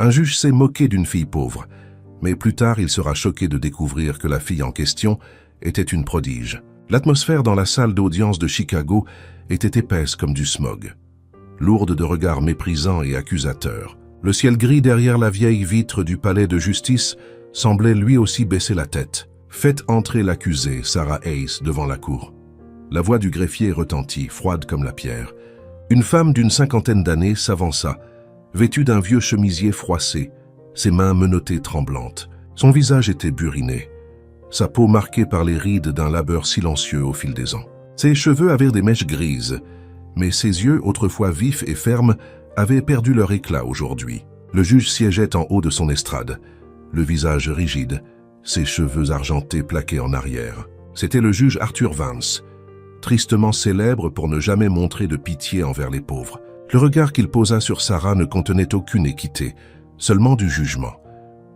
Un juge s'est moqué d'une fille pauvre, mais plus tard il sera choqué de découvrir que la fille en question était une prodige. L'atmosphère dans la salle d'audience de Chicago était épaisse comme du smog, lourde de regards méprisants et accusateurs. Le ciel gris derrière la vieille vitre du palais de justice semblait lui aussi baisser la tête. Faites entrer l'accusée, Sarah Hayes, devant la cour. La voix du greffier retentit, froide comme la pierre. Une femme d'une 50aine d'années s'avança, vêtue d'un vieux chemisier froissé, ses mains menottées tremblantes. Son visage était buriné, sa peau marquée par les rides d'un labeur silencieux au fil des ans. Ses cheveux avaient des mèches grises, mais ses yeux, autrefois vifs et fermes, avaient perdu leur éclat aujourd'hui. Le juge siégeait en haut de son estrade, le visage rigide, ses cheveux argentés plaqués en arrière. C'était le juge Arthur Vance, tristement célèbre pour ne jamais montrer de pitié envers les pauvres. Le regard qu'il posa sur Sarah ne contenait aucune équité, seulement du jugement.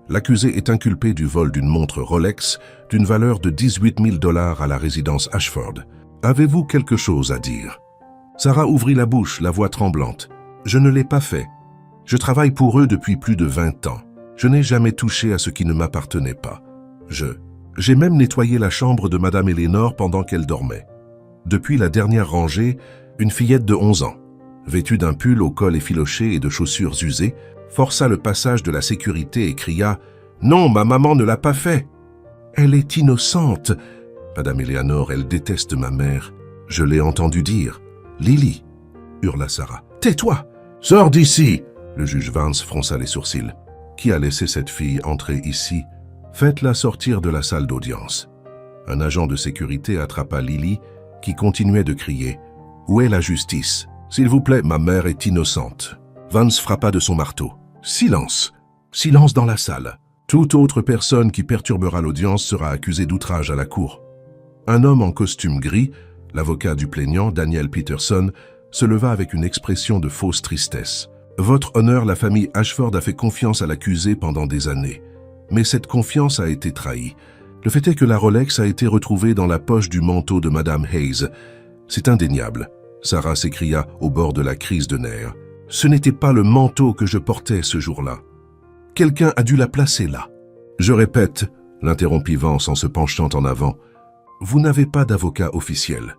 L'accusé est inculpé du vol d'une montre Rolex d'une valeur de 18 000 $ à la résidence Ashford. Avez-vous quelque chose à dire? Sarah ouvrit la bouche, la voix tremblante. Je ne l'ai pas fait. Je travaille pour eux depuis plus de 20 ans. Je n'ai jamais touché à ce qui ne m'appartenait pas. J'ai même nettoyé la chambre de Madame Eleanor pendant qu'elle dormait. Depuis la dernière rangée, une fillette de 11 ans, vêtue d'un pull au col effiloché et de chaussures usées, força le passage de la sécurité et cria « Non, ma maman ne l'a pas fait !»« Elle est innocente !»« Madame Eleanor, elle déteste ma mère. Je l'ai entendu dire. »« Lily !» hurla Sarah. « Tais-toi ! Sors d'ici !» Le juge Vance fronça les sourcils. « Qui a laissé cette fille entrer ici? Faites-la sortir de la salle d'audience. » Un agent de sécurité attrapa Lily, qui continuait de crier « Où est la justice? S'il vous plaît, ma mère est innocente. » Vance frappa de son marteau. « Silence! Silence dans la salle. Toute autre personne qui perturbera l'audience sera accusée d'outrage à la cour. » Un homme en costume gris, l'avocat du plaignant, Daniel Peterson, se leva avec une expression de fausse tristesse. « Votre honneur, la famille Ashford a fait confiance à l'accusé pendant des années. Mais cette confiance a été trahie. Le fait est que la Rolex a été retrouvée dans la poche du manteau de Madame Hayes. C'est indéniable. » Sarah s'écria au bord de la crise de nerfs. « Ce n'était pas le manteau que je portais ce jour-là. Quelqu'un a dû la placer là. »« Je répète, » l'interrompit Vance en se penchant en avant, « vous n'avez pas d'avocat officiel.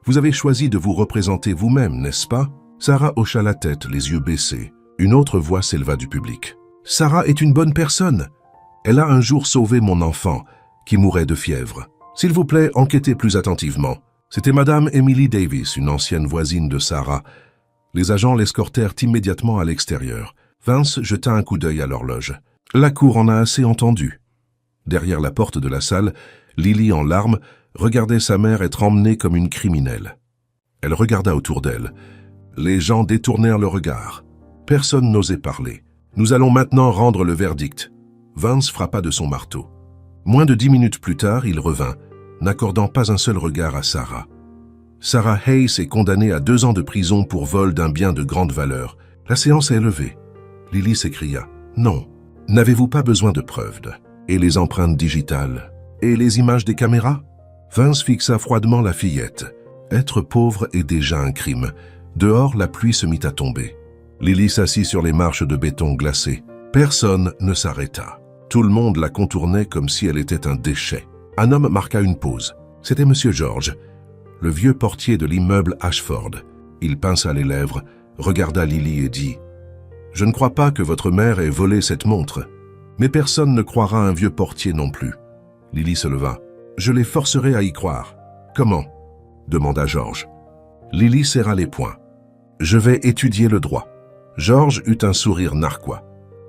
Vous avez choisi de vous représenter vous-même, n'est-ce pas ?» Sarah hocha la tête, les yeux baissés. Une autre voix s'éleva du public. « Sarah est une bonne personne. Elle a un jour sauvé mon enfant, qui mourait de fièvre. S'il vous plaît, enquêtez plus attentivement. » C'était Madame Emily Davis, une ancienne voisine de Sarah. Les agents l'escortèrent immédiatement à l'extérieur. Vance jeta un coup d'œil à l'horloge. La cour en a assez entendu. Derrière la porte de la salle, Lily, en larmes, regardait sa mère être emmenée comme une criminelle. Elle regarda autour d'elle. Les gens détournèrent le regard. Personne n'osait parler. « Nous allons maintenant rendre le verdict. » Vance frappa de son marteau. Moins de 10 minutes plus tard, il revint, n'accordant pas un seul regard à Sarah. Sarah Hayes est condamnée à 2 ans de prison pour vol d'un bien de grande valeur. La séance est levée. Lily s'écria. « Non, n'avez-vous pas besoin de preuves? Et les empreintes digitales? Et les images des caméras ?» Vance fixa froidement la fillette. Être pauvre est déjà un crime. Dehors, la pluie se mit à tomber. Lily s'assit sur les marches de béton glacé. Personne ne s'arrêta. Tout le monde la contournait comme si elle était un déchet. Un homme marqua une pause. C'était M. George, le vieux portier de l'immeuble Ashford. Il pinça les lèvres, regarda Lily et dit « Je ne crois pas que votre mère ait volé cette montre. Mais personne ne croira un vieux portier non plus. » Lily se leva. « Je les forcerai à y croire. »« Comment ?» demanda George. Lily serra les poings. « Je vais étudier le droit. » George eut un sourire narquois.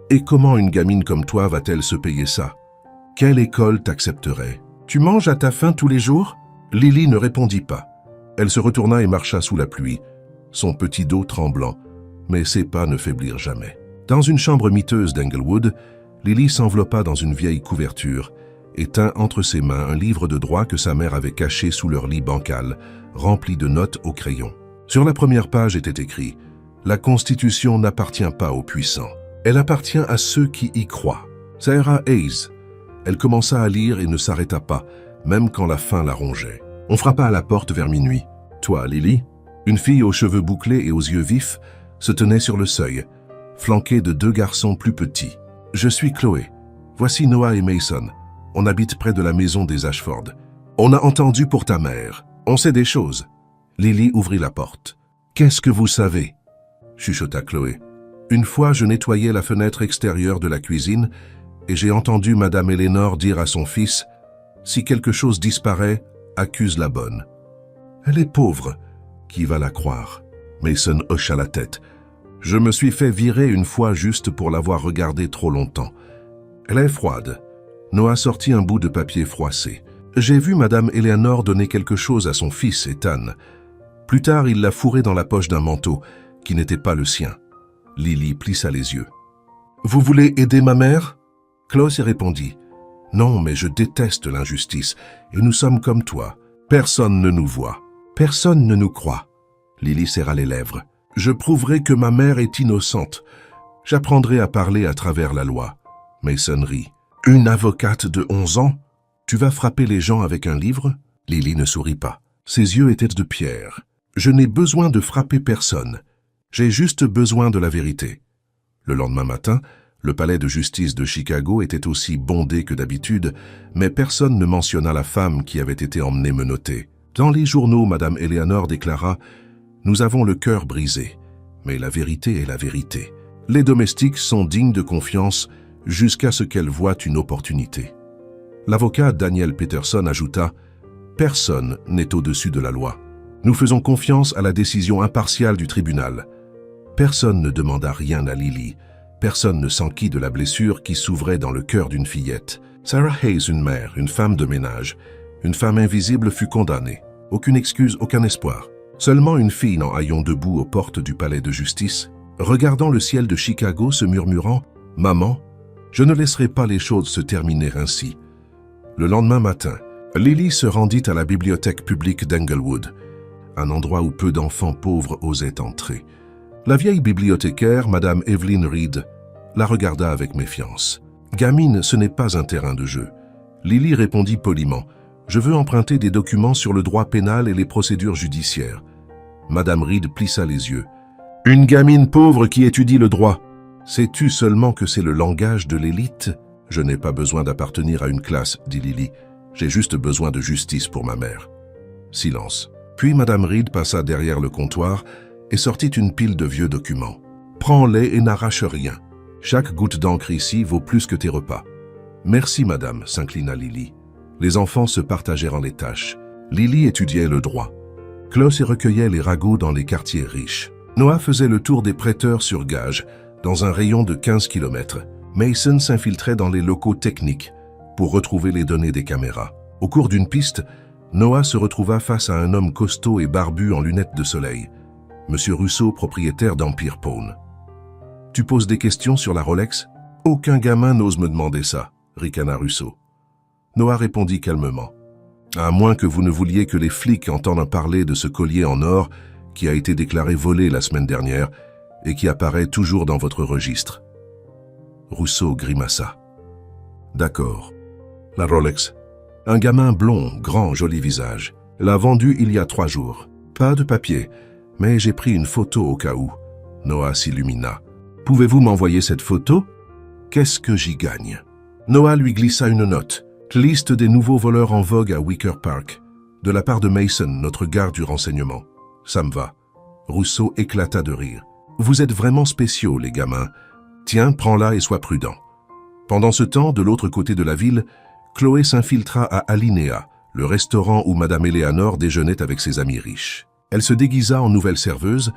« Et comment une gamine comme toi va-t-elle se payer ça? Quelle école t'accepterait? Tu manges à ta faim tous les jours ?» Lily ne répondit pas. Elle se retourna et marcha sous la pluie, son petit dos tremblant, mais ses pas ne faiblirent jamais. Dans une chambre miteuse d'Englewood, Lily s'enveloppa dans une vieille couverture et tint entre ses mains un livre de droit que sa mère avait caché sous leur lit bancal, rempli de notes au crayon. Sur la première page était écrit « La Constitution n'appartient pas aux puissants. Elle appartient à ceux qui y croient. » Sarah Hayes. Elle commença à lire et ne s'arrêta pas, même quand la faim la rongeait. On frappa à la porte vers minuit. « Toi, Lily ?» Une fille aux cheveux bouclés et aux yeux vifs se tenait sur le seuil, flanquée de 2 garçons plus petits. « Je suis Chloé. Voici Noah et Mason. On habite près de la maison des Ashford. On a entendu pour ta mère. On sait des choses. » Lily ouvrit la porte. « Qu'est-ce que vous savez ?» chuchota Chloé. « Une fois, je nettoyais la fenêtre extérieure de la cuisine et j'ai entendu Madame Eleanor dire à son fils « Si quelque chose disparaît, accuse la bonne. » Elle est pauvre. Qui va la croire? Mason hocha la tête. « Je me suis fait virer une fois juste pour l'avoir regardée trop longtemps. Elle est froide. » Noah sortit un bout de papier froissé. « J'ai vu Madame Eleanor donner quelque chose à son fils, Ethan. Plus tard, il l'a fourré dans la poche d'un manteau, qui n'était pas le sien. » Lily plissa les yeux. « Vous voulez aider ma mère ?» Chloé répondit. « Non, mais je déteste l'injustice, et nous sommes comme toi. Personne ne nous voit. Personne ne nous croit. » Lily serra les lèvres. « Je prouverai que ma mère est innocente. J'apprendrai à parler à travers la loi. » Mason rit. « Une avocate de 11 ans? Tu vas frapper les gens avec un livre ?» Lily ne sourit pas. Ses yeux étaient de pierre. « Je n'ai besoin de frapper personne. J'ai juste besoin de la vérité. » Le lendemain matin, le palais de justice de Chicago était aussi bondé que d'habitude, mais personne ne mentionna la femme qui avait été emmenée menottée. Dans les journaux, Madame Eleanor déclara « Nous avons le cœur brisé, mais la vérité est la vérité. Les domestiques sont dignes de confiance jusqu'à ce qu'elles voient une opportunité. » L'avocat Daniel Peterson ajouta « Personne n'est au-dessus de la loi. Nous faisons confiance à la décision impartiale du tribunal. » Personne ne demanda rien à Lily. Personne ne s'enquit de la blessure qui s'ouvrait dans le cœur d'une fillette. Sarah Hayes, une mère, une femme de ménage, une femme invisible, fut condamnée. Aucune excuse, aucun espoir. Seulement une fille en haillons debout aux portes du palais de justice, regardant le ciel de Chicago, se murmurant « Maman, je ne laisserai pas les choses se terminer ainsi. » Le lendemain matin, Lily se rendit à la bibliothèque publique d'Englewood, un endroit où peu d'enfants pauvres osaient entrer. La vieille bibliothécaire, Madame Evelyn Reed, la regarda avec méfiance. « Gamine, ce n'est pas un terrain de jeu. » Lily répondit poliment. « Je veux emprunter des documents sur le droit pénal et les procédures judiciaires. » Madame Reed plissa les yeux. « Une gamine pauvre qui étudie le droit. Sais-tu seulement que c'est le langage de l'élite? » « Je n'ai pas besoin d'appartenir à une classe, dit Lily. J'ai juste besoin de justice pour ma mère. » Silence. Puis Madame Reed passa derrière le comptoir et sortit une pile de vieux documents. « Prends-les et n'arrache rien. Chaque goutte d'encre ici vaut plus que tes repas. »« Merci, madame, » s'inclina Lily. Les enfants se partagèrent en les tâches. Lily étudiait le droit. Chloé recueillait les ragots dans les quartiers riches. Noah faisait le tour des prêteurs sur gage, dans un rayon de 15 km. Mason s'infiltrait dans les locaux techniques pour retrouver les données des caméras. Au cours d'une piste, Noah se retrouva face à un homme costaud et barbu en lunettes de soleil. Monsieur Russo, propriétaire d'Empire Pawn. « Tu poses des questions sur la Rolex? Aucun gamin n'ose me demander ça, ricana Russo. Noah répondit calmement. « À moins que vous ne vouliez que les flics entendent parler de ce collier en or qui a été déclaré volé la semaine dernière et qui apparaît toujours dans votre registre. » Rousseau grimaça. « D'accord. La Rolex. Un gamin blond, grand, joli visage. L'a vendue il y a 3 jours. Pas de papier, mais j'ai pris une photo au cas où. » Noah s'illumina. « Pouvez-vous m'envoyer cette photo? Qu'est-ce que j'y gagne? » Noah lui glissa une note. « Liste des nouveaux voleurs en vogue à Wicker Park. De la part de Mason, notre garde du renseignement. Ça me va. » Rousseau éclata de rire. « Vous êtes vraiment spéciaux, les gamins. Tiens, prends-la et sois prudent. » Pendant ce temps, de l'autre côté de la ville, Chloé s'infiltra à Alinea, le restaurant où Madame Eleanor déjeunait avec ses amis riches. Elle se déguisa en nouvelle serveuse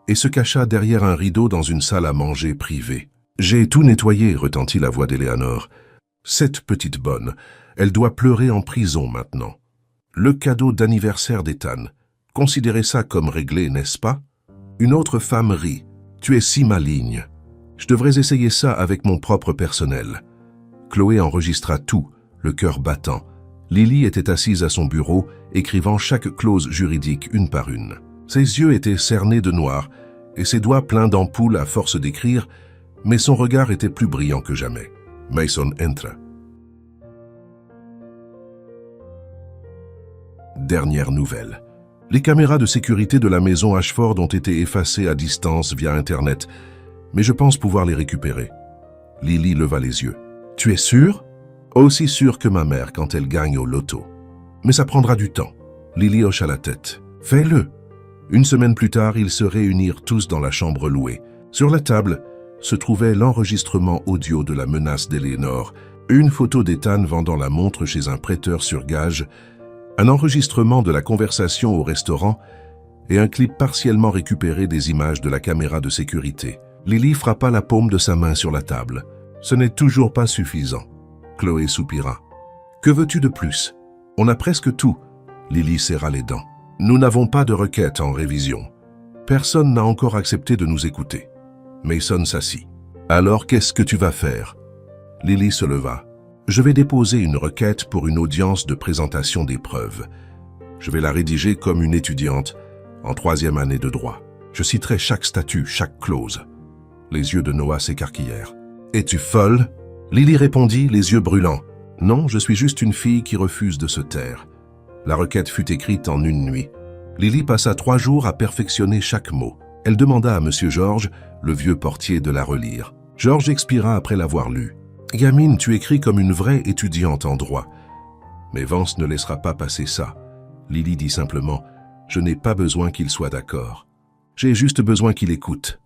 et se cacha derrière un rideau dans une salle à manger privée. « J'ai tout nettoyé, » retentit la voix d'Eleanor. « Cette petite bonne, elle doit pleurer en prison maintenant. Le cadeau d'anniversaire d'Ethan. Considérez ça comme réglé, n'est-ce pas? » Une autre femme rit. « Tu es si maligne. Je devrais essayer ça avec mon propre personnel. » Chloé enregistra tout, le cœur battant. Lily était assise à son bureau, écrivant chaque clause juridique une par une. Ses yeux étaient cernés de noir et ses doigts pleins d'ampoules à force d'écrire, mais son regard était plus brillant que jamais. Mason entra. Dernière nouvelle. Les caméras de sécurité de la maison Ashford ont été effacées à distance via Internet, mais je pense pouvoir les récupérer. Lily leva les yeux. Tu es sûr? Aussi sûr que ma mère quand elle gagne au loto. Mais ça prendra du temps. Lily hocha la tête. Fais-le. Une semaine plus tard, ils se réunirent tous dans la chambre louée. Sur la table se trouvait l'enregistrement audio de la menace d'Eleanor, une photo d'Ethan vendant la montre chez un prêteur sur gage, un enregistrement de la conversation au restaurant et un clip partiellement récupéré des images de la caméra de sécurité. Lily frappa la paume de sa main sur la table. Ce n'est toujours pas suffisant. Chloé soupira. Que veux-tu de plus? On a presque tout. Lily serra les dents. Nous n'avons pas de requête en révision. Personne n'a encore accepté de nous écouter. Mason s'assit. Alors qu'est-ce que tu vas faire? Lily se leva. Je vais déposer une requête pour une audience de présentation des preuves. Je vais la rédiger comme une étudiante en 3e année de droit. Je citerai chaque statut, chaque clause. Les yeux de Noah s'écarquillèrent. Es-tu folle? Lily répondit, les yeux brûlants. Non, je suis juste une fille qui refuse de se taire. La requête fut écrite en une nuit. Lily passa 3 jours à perfectionner chaque mot. Elle demanda à M. George, le vieux portier, de la relire. George expira après l'avoir lue. « Gamine, tu écris comme une vraie étudiante en droit. » Mais Vance ne laissera pas passer ça. Lily dit simplement « Je n'ai pas besoin qu'il soit d'accord. J'ai juste besoin qu'il écoute. »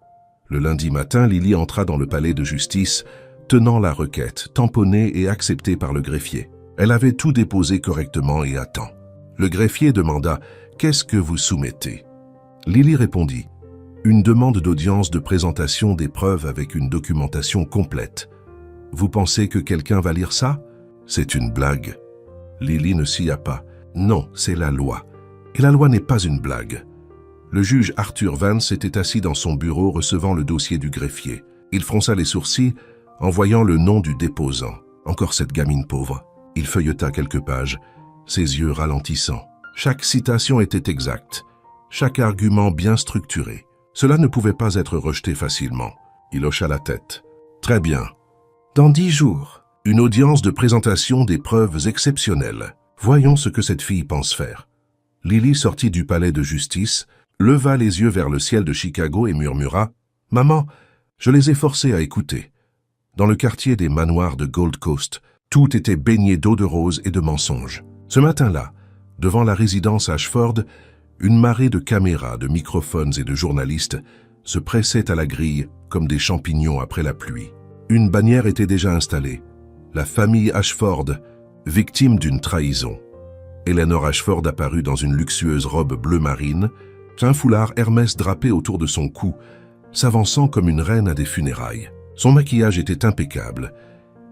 Le lundi matin, Lily entra dans le palais de justice, tenant la requête, tamponnée et acceptée par le greffier. Elle avait tout déposé correctement et à temps. Le greffier demanda « Qu'est-ce que vous soumettez ?» Lily répondit « Une demande d'audience de présentation des preuves avec une documentation complète. Vous pensez que quelqu'un va lire ça? C'est une blague. » Lily ne s'y a pas. Non, c'est la loi. Et la loi n'est pas une blague. Le juge Arthur Vance était assis dans son bureau recevant le dossier du greffier. Il fronça les sourcils en voyant le nom du déposant. Encore cette gamine pauvre. Il feuilleta quelques pages, ses yeux ralentissant. Chaque citation était exacte, chaque argument bien structuré. Cela ne pouvait pas être rejeté facilement. Il hocha la tête. Très bien. Dans 10 jours, une audience de présentation des preuves exceptionnelles. Voyons ce que cette fille pense faire. Lily sortit du palais de justice, leva les yeux vers le ciel de Chicago et murmura « Maman, je les ai forcés à écouter. » Dans le quartier des manoirs de Gold Coast, tout était baigné d'eau de rose et de mensonges. Ce matin-là, devant la résidence Ashford, une marée de caméras, de microphones et de journalistes se pressaient à la grille comme des champignons après la pluie. Une bannière était déjà installée. La famille Ashford, victime d'une trahison. Eleanor Ashford apparut dans une luxueuse robe bleu marine, un foulard Hermès drapé autour de son cou, s'avançant comme une reine à des funérailles. Son maquillage était impeccable,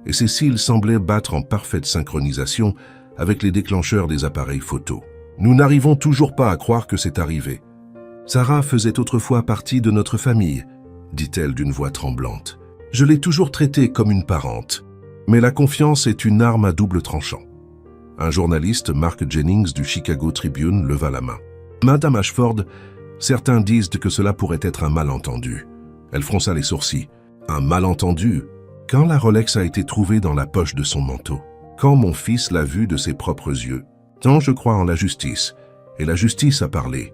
et ses cils semblaient battre en parfaite synchronisation avec les déclencheurs des appareils photo. Nous n'arrivons toujours pas à croire que c'est arrivé. Sarah faisait autrefois partie de notre famille, dit-elle d'une voix tremblante. Je l'ai toujours traitée comme une parente, mais la confiance est une arme à double tranchant. Un journaliste, Mark Jennings du Chicago Tribune, leva la main. Madame Ashford, certains disent que cela pourrait être un malentendu. Elle fronça les sourcils. Un malentendu? Quand la Rolex a été trouvée dans la poche de son manteau? Quand mon fils l'a vue de ses propres yeux? Tant je crois en la justice, et la justice a parlé.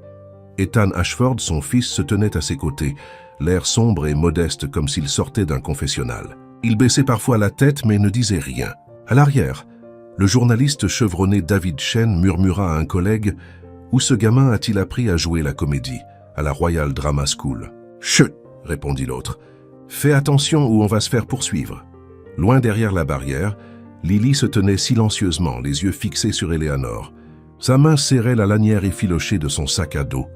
Ethan Ashford, son fils, se tenait à ses côtés, l'air sombre et modeste comme s'il sortait d'un confessionnal. Il baissait parfois la tête mais ne disait rien. À l'arrière, le journaliste chevronné David Chen murmura à un collègue « Où ce gamin a-t-il appris à jouer la comédie, à la Royal Drama School ?»« Chut !» répondit l'autre. « Fais attention ou on va se faire poursuivre. » Loin derrière la barrière, Lily se tenait silencieusement, les yeux fixés sur Eleanor. Sa main serrait la lanière effilochée de son sac à dos,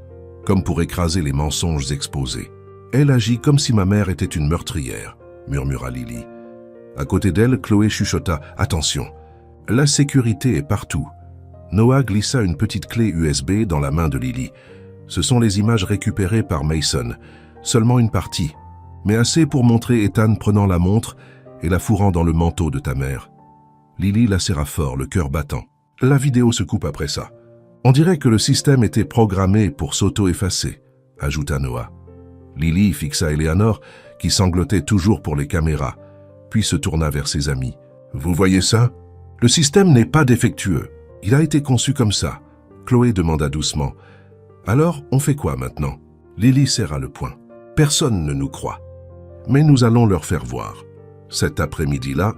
comme pour écraser les mensonges exposés. « Elle agit comme si ma mère était une meurtrière », murmura Lily. À côté d'elle, Chloé chuchota « Attention, la sécurité est partout. » Noah glissa une petite clé USB dans la main de Lily. Ce sont les images récupérées par Mason, seulement une partie, mais assez pour montrer Ethan prenant la montre et la fourrant dans le manteau de ta mère. Lily la serra fort, le cœur battant. La vidéo se coupe après ça. On dirait que le système était programmé pour s'auto-effacer, ajouta Noah. Lily fixa Eleanor, qui sanglotait toujours pour les caméras, puis se tourna vers ses amis. « Vous voyez ça? Le système n'est pas défectueux. Il a été conçu comme ça. » Chloé demanda doucement. « Alors, on fait quoi maintenant ?» Lily serra le poing. « Personne ne nous croit. mais nous allons leur faire voir. Cet après-midi-là,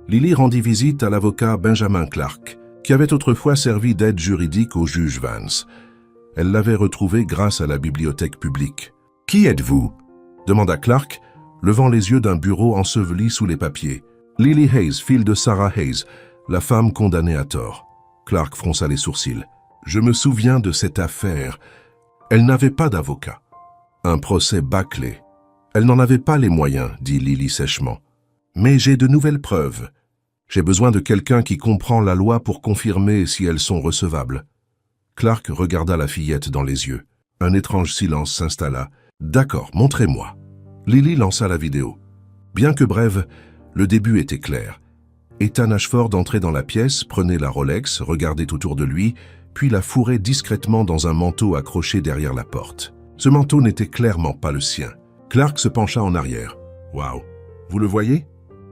Lily rendit visite à l'avocat Benjamin Clark, qui avait autrefois servi d'aide juridique au juge Vance. Elle l'avait retrouvé grâce à la bibliothèque publique. « Qui êtes-vous » demanda Clark, levant les yeux d'un bureau enseveli sous les papiers. « Lily Hayes, fille de Sarah Hayes, la femme condamnée à tort. » Clark fronça les sourcils. « Je me souviens de cette affaire. Elle n'avait pas d'avocat. Un procès bâclé. Elle n'en avait pas les moyens, dit Lily sèchement. Mais j'ai de nouvelles preuves. J'ai besoin de quelqu'un qui comprend la loi pour confirmer si elles sont recevables. » Clark regarda la fillette dans les yeux. Un étrange silence s'installa. « D'accord, montrez-moi. » Lily lança la vidéo. Bien que brève, le début était clair. Ethan Ashford entrait dans la pièce, prenait la Rolex, regardait autour de lui, puis la fourrait discrètement dans un manteau accroché derrière la porte. Ce manteau n'était clairement pas le sien. Clark se pencha en arrière. « Waouh, vous le voyez ?»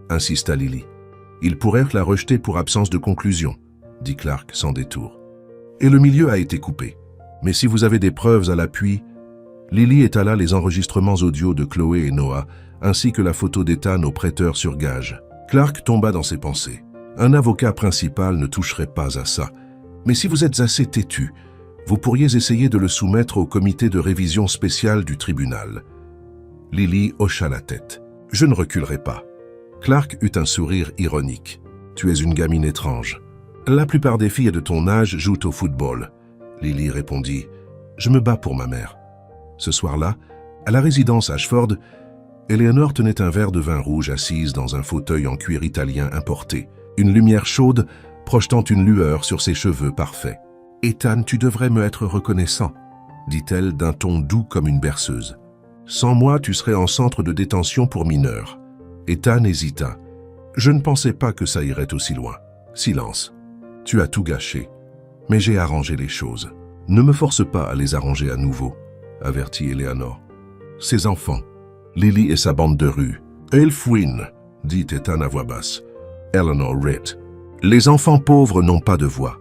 insista Lily. « Il pourrait la rejeter pour absence de conclusion, » dit Clark sans détour. « Et le milieu a été coupé. Mais si vous avez des preuves à l'appui... » Lily étala les enregistrements audio de Chloé et Noah, ainsi que la photo d'Ethan au prêteur sur gage. Clark tomba dans ses pensées. Un avocat principal ne toucherait pas à ça. Mais si vous êtes assez têtu, vous pourriez essayer de le soumettre au comité de révision spécial du tribunal. Lily hocha la tête. « Je ne reculerai pas. » Clark eut un sourire ironique. « Tu es une gamine étrange. La plupart des filles de ton âge jouent au football. » Lily répondit. « Je me bats pour ma mère. » Ce soir-là, à la résidence Ashford, Eleanor tenait un verre de vin rouge assise dans un fauteuil en cuir italien importé, une lumière chaude projetant une lueur sur ses cheveux parfaits. « Ethan, tu devrais me être reconnaissant, » dit-elle d'un ton doux comme une berceuse. « Sans moi, tu serais en centre de détention pour mineurs. » Ethan hésita. « Je ne pensais pas que ça irait aussi loin. » Silence. « Tu as tout gâché. Mais j'ai arrangé les choses. Ne me force pas à les arranger à nouveau, » avertit Eleanor. « Ses enfants, Lily et sa bande de rue. »« Elfwin, » dit Ethan à voix basse. Eleanor rit. « Les enfants pauvres n'ont pas de voix.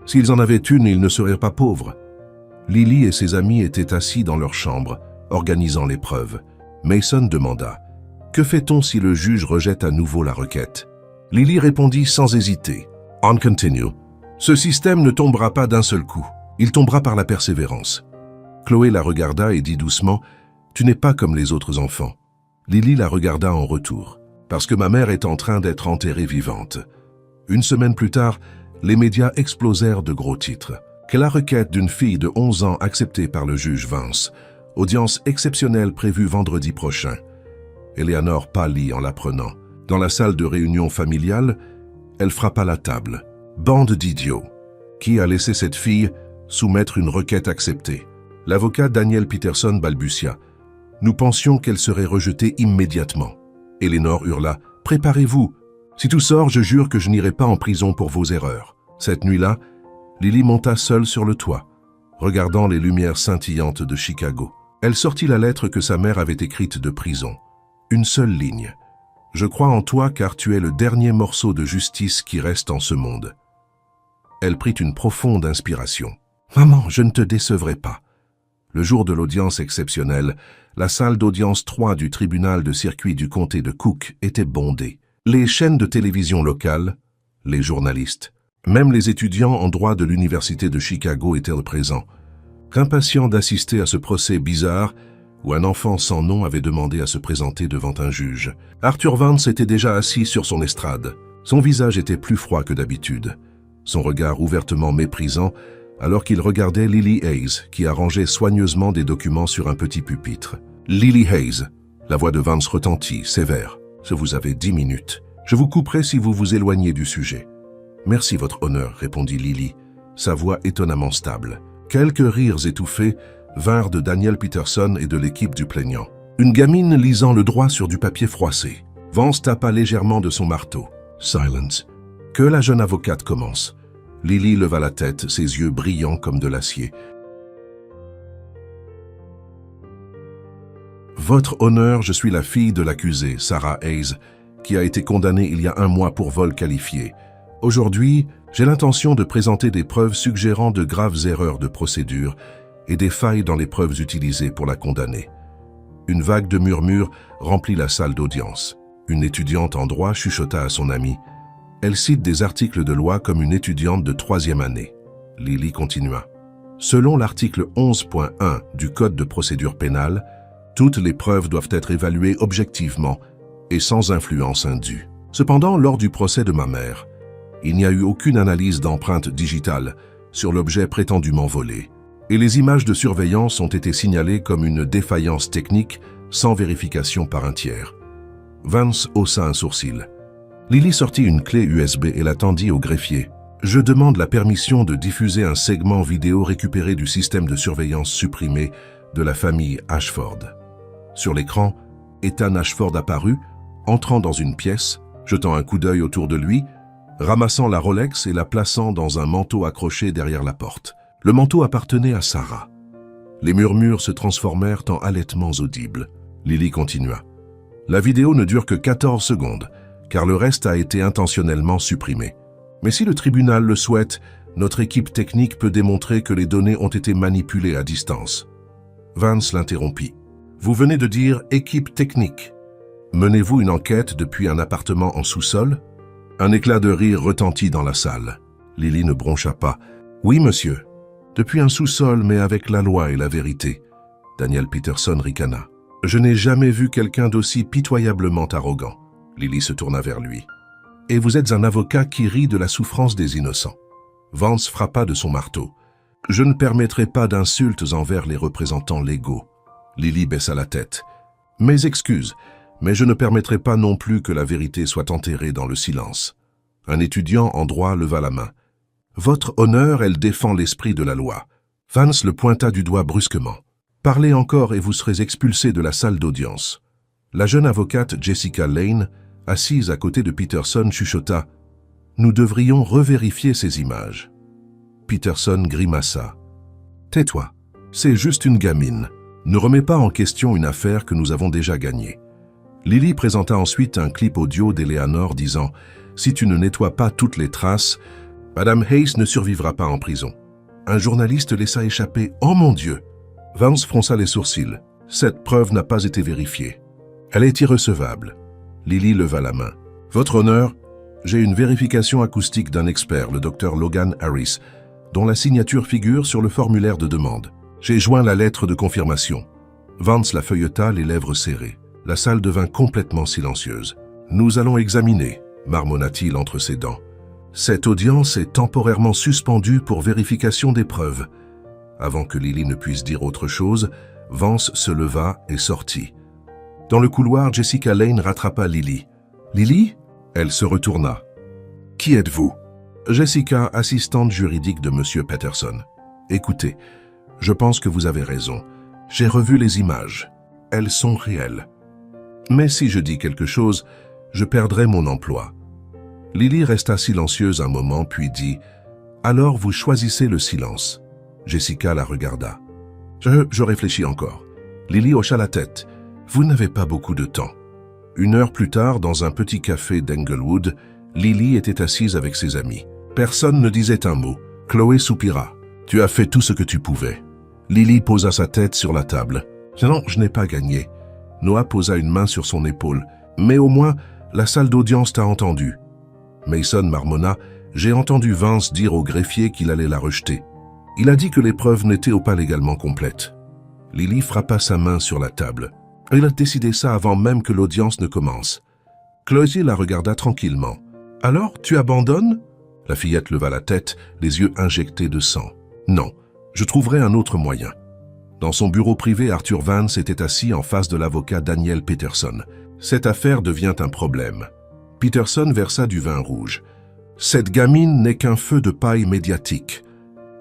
S'ils en avaient une, ils ne seraient pas pauvres. » Lily et ses amis étaient assis dans leur chambre, organisant l'épreuve. Mason demanda « Que fait-on si le juge rejette à nouveau la requête ?» Lily répondit sans hésiter. « On continue. Ce système ne tombera pas d'un seul coup. Il tombera par la persévérance. » Chloé la regarda et dit doucement « Tu n'es pas comme les autres enfants. » Lily la regarda en retour. « Parce que ma mère est en train d'être enterrée vivante. » Une semaine plus tard, les médias explosèrent de gros titres. Que la requête d'une fille de 11 ans acceptée par le juge Vance. Audience exceptionnelle prévue vendredi prochain. Eleanor pâlit en l'apprenant. Dans la salle de réunion familiale, elle frappa la table. « Bande d'idiots. Qui a laissé cette fille soumettre une requête acceptée ?» L'avocat Daniel Peterson balbutia. « Nous pensions qu'elle serait rejetée immédiatement. » Eleanor hurla. « Préparez-vous. Si tout sort, je jure que je n'irai pas en prison pour vos erreurs. » Cette nuit-là, Lily monta seule sur le toit, regardant les lumières scintillantes de Chicago. Elle sortit la lettre que sa mère avait écrite de prison. Une seule ligne. « Je crois en toi car tu es le dernier morceau de justice qui reste en ce monde. » Elle prit une profonde inspiration. « Maman, je ne te décevrai pas. » Le jour de l'audience exceptionnelle, la salle d'audience 3 du tribunal de circuit du comté de Cook était bondée. Les chaînes de télévision locales, les journalistes, même les étudiants en droit de l'université de Chicago étaient présents, impatients d'assister à ce procès bizarre où un enfant sans nom avait demandé à se présenter devant un juge. Arthur Vance était déjà assis sur son estrade. Son visage était plus froid que d'habitude, son regard ouvertement méprisant, alors qu'il regardait Lily Hayes, qui arrangeait soigneusement des documents sur un petit pupitre. « Lily Hayes !» La voix de Vance retentit, sévère. « Vous avez 10 minutes. Je vous couperai si vous vous éloignez du sujet. » « Merci, votre honneur, » répondit Lily, sa voix étonnamment stable. Quelques rires étouffés vinrent de Daniel Peterson et de l'équipe du plaignant. Une gamine lisant le droit sur du papier froissé. Vance tapa légèrement de son marteau. « Silence. » Que la jeune avocate commence. Lily leva la tête, ses yeux brillants comme de l'acier. « Votre honneur, je suis la fille de l'accusée, Sarah Hayes, qui a été condamnée il y a 1 mois pour vol qualifié. Aujourd'hui, j'ai l'intention de présenter des preuves suggérant de graves erreurs de procédure et des failles dans les preuves utilisées pour la condamner. Une vague de murmures remplit la salle d'audience. Une étudiante en droit chuchota à son amie. Elle cite des articles de loi comme une étudiante de 3e année. Lily continua. Selon l'article 11.1 du Code de procédure pénale, toutes les preuves doivent être évaluées objectivement et sans influence indue. Cependant, lors du procès de ma mère, il n'y a eu aucune analyse d'empreinte digitale sur l'objet prétendument volé, et les images de surveillance ont été signalées comme une défaillance technique sans vérification par un tiers. Vance haussa un sourcil. Lily sortit une clé USB et la tendit au greffier. « Je demande la permission de diffuser un segment vidéo récupéré du système de surveillance supprimé de la famille Ashford. » Sur l'écran, Ethan Ashford apparut, entrant dans une pièce, jetant un coup d'œil autour de lui, ramassant la Rolex et la plaçant dans un manteau accroché derrière la porte. Le manteau appartenait à Sarah. Les murmures se transformèrent en halètements audibles. Lily continua. La vidéo ne dure que 14 secondes, car le reste a été intentionnellement supprimé. Mais si le tribunal le souhaite, notre équipe technique peut démontrer que les données ont été manipulées à distance. Vance l'interrompit. Vous venez de dire « équipe technique ». Menez-vous une enquête depuis un appartement en sous-sol? Un éclat de rire retentit dans la salle. Lily ne broncha pas. « Oui, monsieur. Depuis un sous-sol, mais avec la loi et la vérité. » Daniel Peterson ricana. « Je n'ai jamais vu quelqu'un d'aussi pitoyablement arrogant. » Lily se tourna vers lui. « Et vous êtes un avocat qui rit de la souffrance des innocents. » Vance frappa de son marteau. « Je ne permettrai pas d'insultes envers les représentants légaux. » Lily baissa la tête. « Mes excuses, mais je ne permettrai pas non plus que la vérité soit enterrée dans le silence. » Un étudiant en droit leva la main. « Votre honneur, elle défend l'esprit de la loi. » Vance le pointa du doigt brusquement. « Parlez encore et vous serez expulsé de la salle d'audience. » La jeune avocate Jessica Lane, assise à côté de Peterson, chuchota. « Nous devrions revérifier ces images. » Peterson grimaça. « Tais-toi, c'est juste une gamine. Ne remets pas en question une affaire que nous avons déjà gagnée. » Lily présenta ensuite un clip audio d'Eleanor disant « Si tu ne nettoies pas toutes les traces, Madame Hayes ne survivra pas en prison. » Un journaliste laissa échapper « Oh mon Dieu !» Vance fronça les sourcils. « Cette preuve n'a pas été vérifiée. Elle est irrecevable. » Lily leva la main. « Votre honneur, j'ai une vérification acoustique d'un expert, le docteur Logan Harris, dont la signature figure sur le formulaire de demande. J'ai joint la lettre de confirmation. » Vance la feuilleta, les lèvres serrées. La salle devint complètement silencieuse. « Nous allons examiner, » marmonna-t-il entre ses dents. « Cette audience est temporairement suspendue pour vérification des preuves. » Avant que Lily ne puisse dire autre chose, Vance se leva et sortit. Dans le couloir, Jessica Lane rattrapa Lily. « Lily ?» Elle se retourna. « Qui êtes-vous » Jessica, assistante juridique de M. Peterson. « Écoutez, je pense que vous avez raison. J'ai revu les images. Elles sont réelles. Mais si je dis quelque chose, je perdrai mon emploi. » Lily resta silencieuse un moment, puis dit « Alors vous choisissez le silence. » Jessica la regarda. « Je réfléchis encore. » Lily hocha la tête. « Vous n'avez pas beaucoup de temps. » 1 heure plus tard, dans un petit café d'Englewood, Lily était assise avec ses amis. Personne ne disait un mot. Chloé soupira. « Tu as fait tout ce que tu pouvais. » Lily posa sa tête sur la table. « Non, je n'ai pas gagné. » Noah posa une main sur son épaule. « Mais au moins, la salle d'audience t'a entendu. » Mason marmonna. « J'ai entendu Vance dire au greffier qu'il allait la rejeter. Il a dit que les preuves n'étaient pas légalement complètes. » Lily frappa sa main sur la table. « Il a décidé ça avant même que l'audience ne commence. » Chloé la regarda tranquillement. « Alors, tu abandonnes ?» La fillette leva la tête, les yeux injectés de sang. « Non, je trouverai un autre moyen. » Dans son bureau privé, Arthur Vance était assis en face de l'avocat Daniel Peterson. Cette affaire devient un problème. Peterson versa du vin rouge. « Cette gamine n'est qu'un feu de paille médiatique.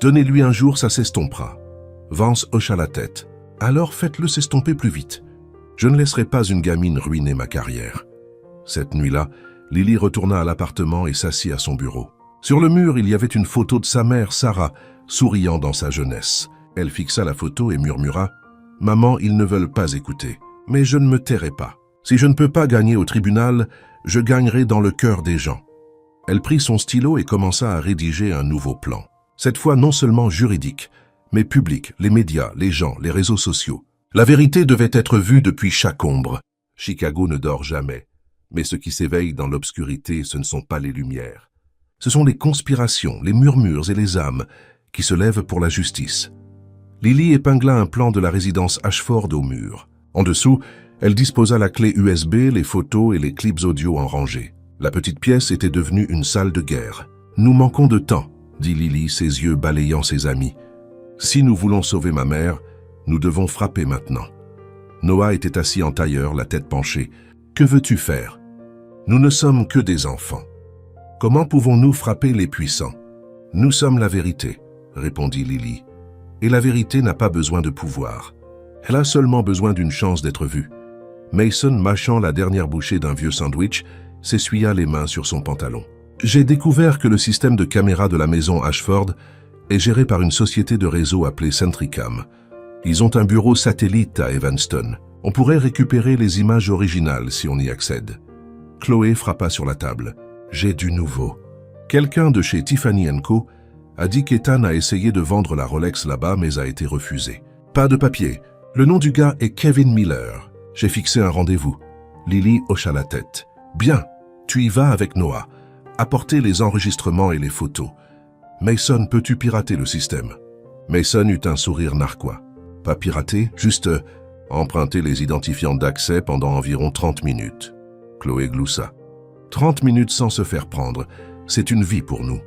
Donnez-lui un jour, ça s'estompera. » Vance hocha la tête. « Alors faites-le s'estomper plus vite. Je ne laisserai pas une gamine ruiner ma carrière. » Cette nuit-là, Lily retourna à l'appartement et s'assit à son bureau. Sur le mur, il y avait une photo de sa mère, Sarah, souriant dans sa jeunesse. Elle fixa la photo et murmura « Maman, ils ne veulent pas écouter. Mais je ne me tairai pas. Si je ne peux pas gagner au tribunal, je gagnerai dans le cœur des gens. » Elle prit son stylo et commença à rédiger un nouveau plan. Cette fois non seulement juridique, mais public, les médias, les gens, les réseaux sociaux. La vérité devait être vue depuis chaque ombre. Chicago ne dort jamais. Mais ce qui s'éveille dans l'obscurité, ce ne sont pas les lumières. Ce sont les conspirations, les murmures et les âmes qui se lèvent pour la justice. Lily épingla un plan de la résidence Ashford au mur. En dessous, elle disposa la clé USB, les photos et les clips audio en rangée. La petite pièce était devenue une salle de guerre. « Nous manquons de temps », dit Lily, ses yeux balayant ses amis. « Si nous voulons sauver ma mère, nous devons frapper maintenant. » Noah était assis en tailleur, la tête penchée. « Que veux-tu faire ? Nous ne sommes que des enfants. Comment pouvons-nous frapper les puissants ? Nous sommes la vérité, » répondit Lily. « Et la vérité n'a pas besoin de pouvoir. Elle a seulement besoin d'une chance d'être vue. » Mason, mâchant la dernière bouchée d'un vieux sandwich, s'essuya les mains sur son pantalon. « J'ai découvert que le système de caméra de la maison Ashford est géré par une société de réseau appelée Centricam. Ils ont un bureau satellite à Evanston. On pourrait récupérer les images originales si on y accède. » Chloé frappa sur la table. « J'ai du nouveau. Quelqu'un de chez Tiffany & Co. a dit qu'Ethan a essayé de vendre la Rolex là-bas mais a été refusé. Pas de papier. Le nom du gars est Kevin Miller. J'ai fixé un rendez-vous. » Lily hocha la tête. « Bien, tu y vas avec Noah. Apportez les enregistrements et les photos. Mason, peux-tu pirater le système ?» Mason eut un sourire narquois. « Pas pirater, juste emprunter les identifiants d'accès pendant environ 30 minutes. » Chloé gloussa. 30 minutes sans se faire prendre, c'est une vie pour nous.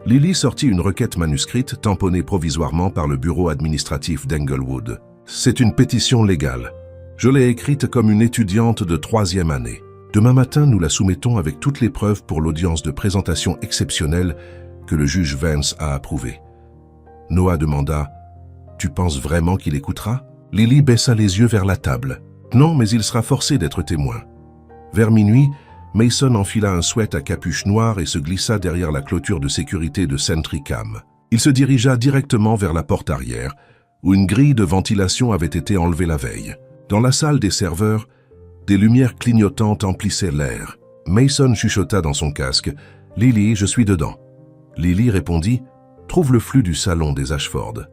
Lily sortit une requête manuscrite tamponnée provisoirement par le bureau administratif d'Englewood. C'est une pétition légale. Je l'ai écrite comme une étudiante de 3e année. Demain matin, nous la soumettons avec toutes les preuves pour l'audience de présentation exceptionnelle que le juge Vance a approuvée. Noah demanda « Tu penses vraiment qu'il écoutera ?» Lily baissa les yeux vers la table. « Non, mais il sera forcé d'être témoin. » Vers minuit, Mason enfila un sweat à capuche noire et se glissa derrière la clôture de sécurité de Centricam. Il se dirigea directement vers la porte arrière, où une grille de ventilation avait été enlevée la veille. Dans la salle des serveurs, des lumières clignotantes emplissaient l'air. Mason chuchota dans son casque « Lily, je suis dedans. » Lily répondit « Trouve le flux du salon des Ashford.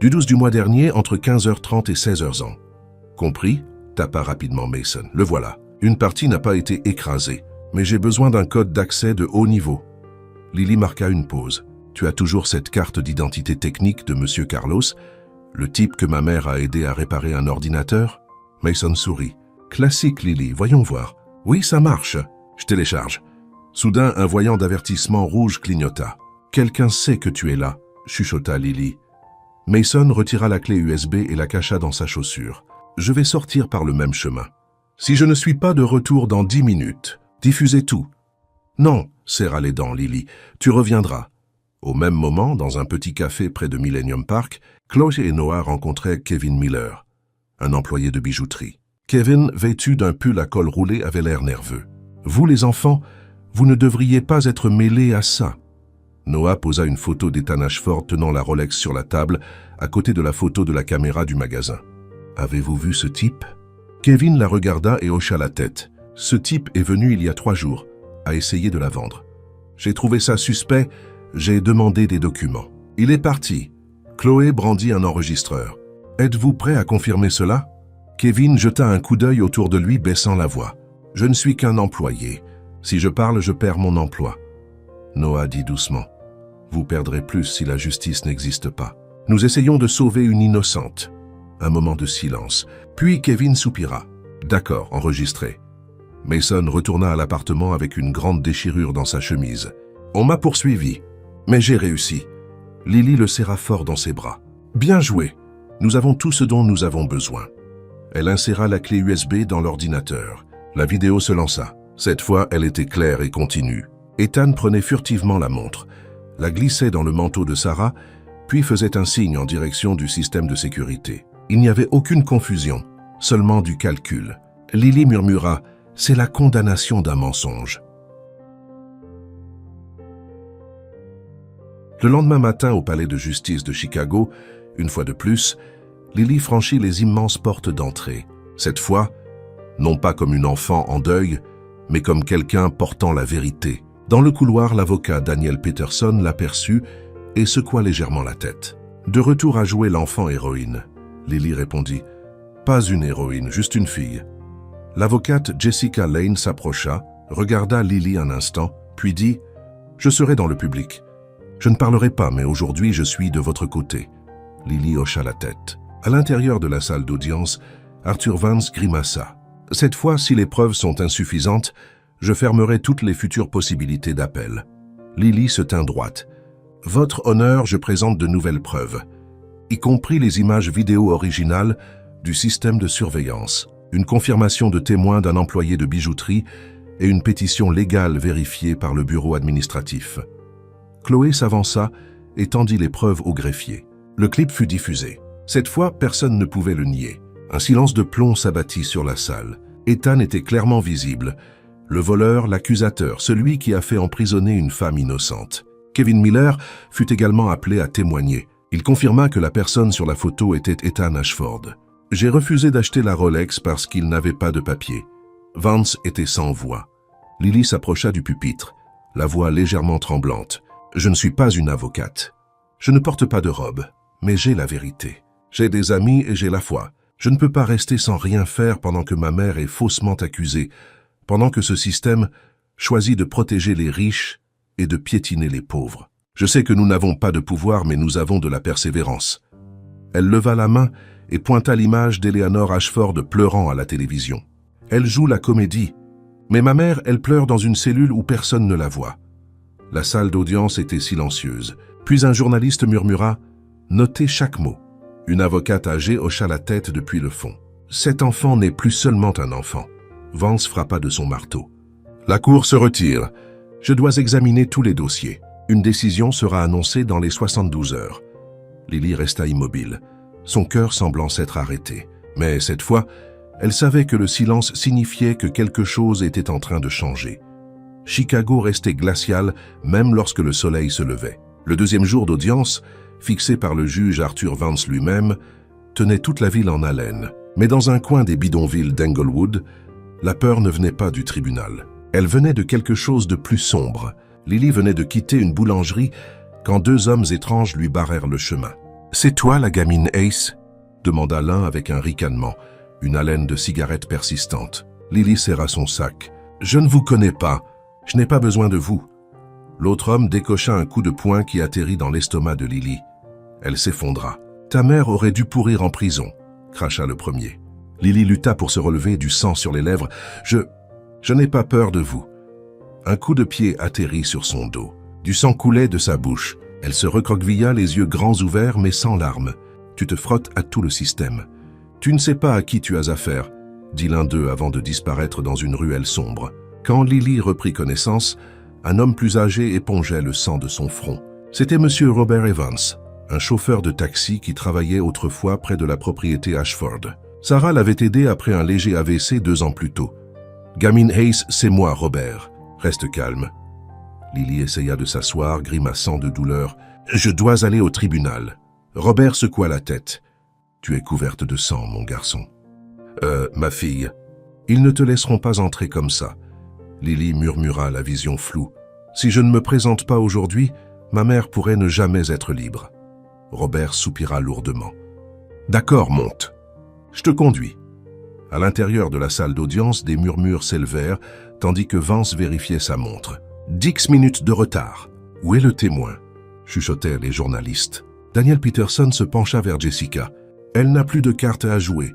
Du 12 du mois dernier, entre 15h30 et 16h ans. » « Compris ?» tapa rapidement Mason. « Le voilà. Une partie n'a pas été écrasée, mais j'ai besoin d'un code d'accès de haut niveau. » Lily marqua une pause. « Tu as toujours cette carte d'identité technique de Monsieur Carlos, le type que ma mère a aidé à réparer un ordinateur ?» Mason sourit. « Classique, Lily, voyons voir. »« Oui, ça marche. Je télécharge. » Soudain, un voyant d'avertissement rouge clignota. « Quelqu'un sait que tu es là, » chuchota Lily. Mason retira la clé USB et la cacha dans sa chaussure. « Je vais sortir par le même chemin. Si je ne suis pas de retour dans 10 minutes, diffusez tout. »« Non, » serra les dents Lily, « tu reviendras. » Au même moment, dans un petit café près de Millennium Park, Chloé et Noah rencontraient Kevin Miller, un employé de bijouterie. Kevin, vêtu d'un pull à col roulé, avait l'air nerveux. « Vous les enfants, vous ne devriez pas être mêlés à ça. » Noah posa une photo d'Ethan Ashford tenant la Rolex sur la table, à côté de la photo de la caméra du magasin. « Avez-vous vu ce type ?» Kevin la regarda et hocha la tête. « Ce type est venu il y a 3 jours, a essayé de la vendre. J'ai trouvé ça suspect, j'ai demandé des documents. Il est parti. » Chloé brandit un enregistreur. « Êtes-vous prêt à confirmer cela ?» Kevin jeta un coup d'œil autour de lui, baissant la voix. « Je ne suis qu'un employé. Si je parle, je perds mon emploi. » Noah dit doucement. « Vous perdrez plus si la justice n'existe pas. Nous essayons de sauver une innocente. » Un moment de silence. Puis Kevin soupira. « D'accord, enregistré. » Mason retourna à l'appartement avec une grande déchirure dans sa chemise. « On m'a poursuivi, mais j'ai réussi. » Lily le serra fort dans ses bras. « Bien joué. Nous avons tout ce dont nous avons besoin. » Elle inséra la clé USB dans l'ordinateur. La vidéo se lança. Cette fois, elle était claire et continue. Ethan prenait furtivement la montre, la glissait dans le manteau de Sarah, puis faisait un signe en direction du système de sécurité. Il n'y avait aucune confusion, seulement du calcul. Lily murmura « C'est la condamnation d'un mensonge. » Le lendemain matin, au palais de justice de Chicago, une fois de plus, Lily franchit les immenses portes d'entrée. Cette fois, non pas comme une enfant en deuil, mais comme quelqu'un portant la vérité. Dans le couloir, l'avocat Daniel Peterson l'aperçut et secoua légèrement la tête. « De retour à jouer l'enfant héroïne. » Lily répondit. « Pas une héroïne, juste une fille. L'avocate Jessica Lane s'approcha, regarda Lily un instant, puis dit « Je serai dans le public. Je ne parlerai pas, mais aujourd'hui je suis de votre côté. » Lily hocha la tête. À l'intérieur de la salle d'audience, Arthur Vance grimaça. « Cette fois, si les preuves sont insuffisantes, je fermerai toutes les futures possibilités d'appel. » Lily se tint droite. « Votre honneur, je présente de nouvelles preuves, y compris les images vidéo originales du système de surveillance, une confirmation de témoin d'un employé de bijouterie et une pétition légale vérifiée par le bureau administratif. » Chloé s'avança et tendit les preuves au greffier. Le clip fut diffusé. Cette fois, personne ne pouvait le nier. Un silence de plomb s'abattit sur la salle. Ethan était clairement visible. Le voleur, l'accusateur, celui qui a fait emprisonner une femme innocente. Kevin Miller fut également appelé à témoigner. Il confirma que la personne sur la photo était Ethan Ashford. « J'ai refusé d'acheter la Rolex parce qu'il n'avait pas de papier. » Vance était sans voix. Lily s'approcha du pupitre, la voix légèrement tremblante. « Je ne suis pas une avocate. Je ne porte pas de robe, mais j'ai la vérité. J'ai des amis et j'ai la foi. Je ne peux pas rester sans rien faire pendant que ma mère est faussement accusée, pendant que ce système choisit de protéger les riches et de piétiner les pauvres. Je sais que nous n'avons pas de pouvoir, mais nous avons de la persévérance. » Elle leva la main et pointa l'image d'Eleanor Ashford pleurant à la télévision. « Elle joue la comédie. Mais ma mère, elle pleure dans une cellule où personne ne la voit. » La salle d'audience était silencieuse. Puis un journaliste murmura « Notez chaque mot. » Une avocate âgée hocha la tête depuis le fond. « Cet enfant n'est plus seulement un enfant. » Vance frappa de son marteau. « La cour se retire. Je dois examiner tous les dossiers. Une décision sera annoncée dans les 72 heures. » Lily resta immobile, son cœur semblant s'être arrêté. Mais cette fois, elle savait que le silence signifiait que quelque chose était en train de changer. Chicago restait glacial même lorsque le soleil se levait. Le deuxième jour d'audience, fixé par le juge Arthur Vance lui-même, tenait toute la ville en haleine. Mais dans un coin des bidonvilles d'Englewood, la peur ne venait pas du tribunal. Elle venait de quelque chose de plus sombre. Lily venait de quitter une boulangerie quand deux hommes étranges lui barrèrent le chemin. « C'est toi la gamine Ace ?» demanda l'un avec un ricanement, une haleine de cigarette persistante. Lily serra son sac. « Je ne vous connais pas. Je n'ai pas besoin de vous. » L'autre homme décocha un coup de poing qui atterrit dans l'estomac de Lily. Elle s'effondra. « Ta mère aurait dû pourrir en prison », cracha le premier. Lily lutta pour se relever, du sang sur les lèvres. « Je n'ai pas peur de vous. » Un coup de pied atterrit sur son dos. Du sang coulait de sa bouche. Elle se recroquevilla, les yeux grands ouverts mais sans larmes. « Tu te frottes à tout le système. Tu ne sais pas à qui tu as affaire, » dit l'un d'eux avant de disparaître dans une ruelle sombre. Quand Lily reprit connaissance, un homme plus âgé épongeait le sang de son front. C'était M. Robert Evans, un chauffeur de taxi qui travaillait autrefois près de la propriété Ashford. Sarah l'avait aidé après un léger AVC 2 ans plus tôt. « Gamine Hayes, c'est moi, Robert. Reste calme. » Lily essaya de s'asseoir, grimaçant de douleur. « Je dois aller au tribunal. » Robert secoua la tête. « Tu es couverte de sang, mon garçon. »« ma fille. Ils ne te laisseront pas entrer comme ça. » Lily murmura, la vision floue. « Si je ne me présente pas aujourd'hui, ma mère pourrait ne jamais être libre. » Robert soupira lourdement. « D'accord, monte. Je te conduis. » À l'intérieur de la salle d'audience, des murmures s'élevèrent, tandis que Vance vérifiait sa montre. « 10 minutes de retard. Où est le témoin ?» chuchotèrent les journalistes. Daniel Peterson se pencha vers Jessica. « Elle n'a plus de cartes à jouer.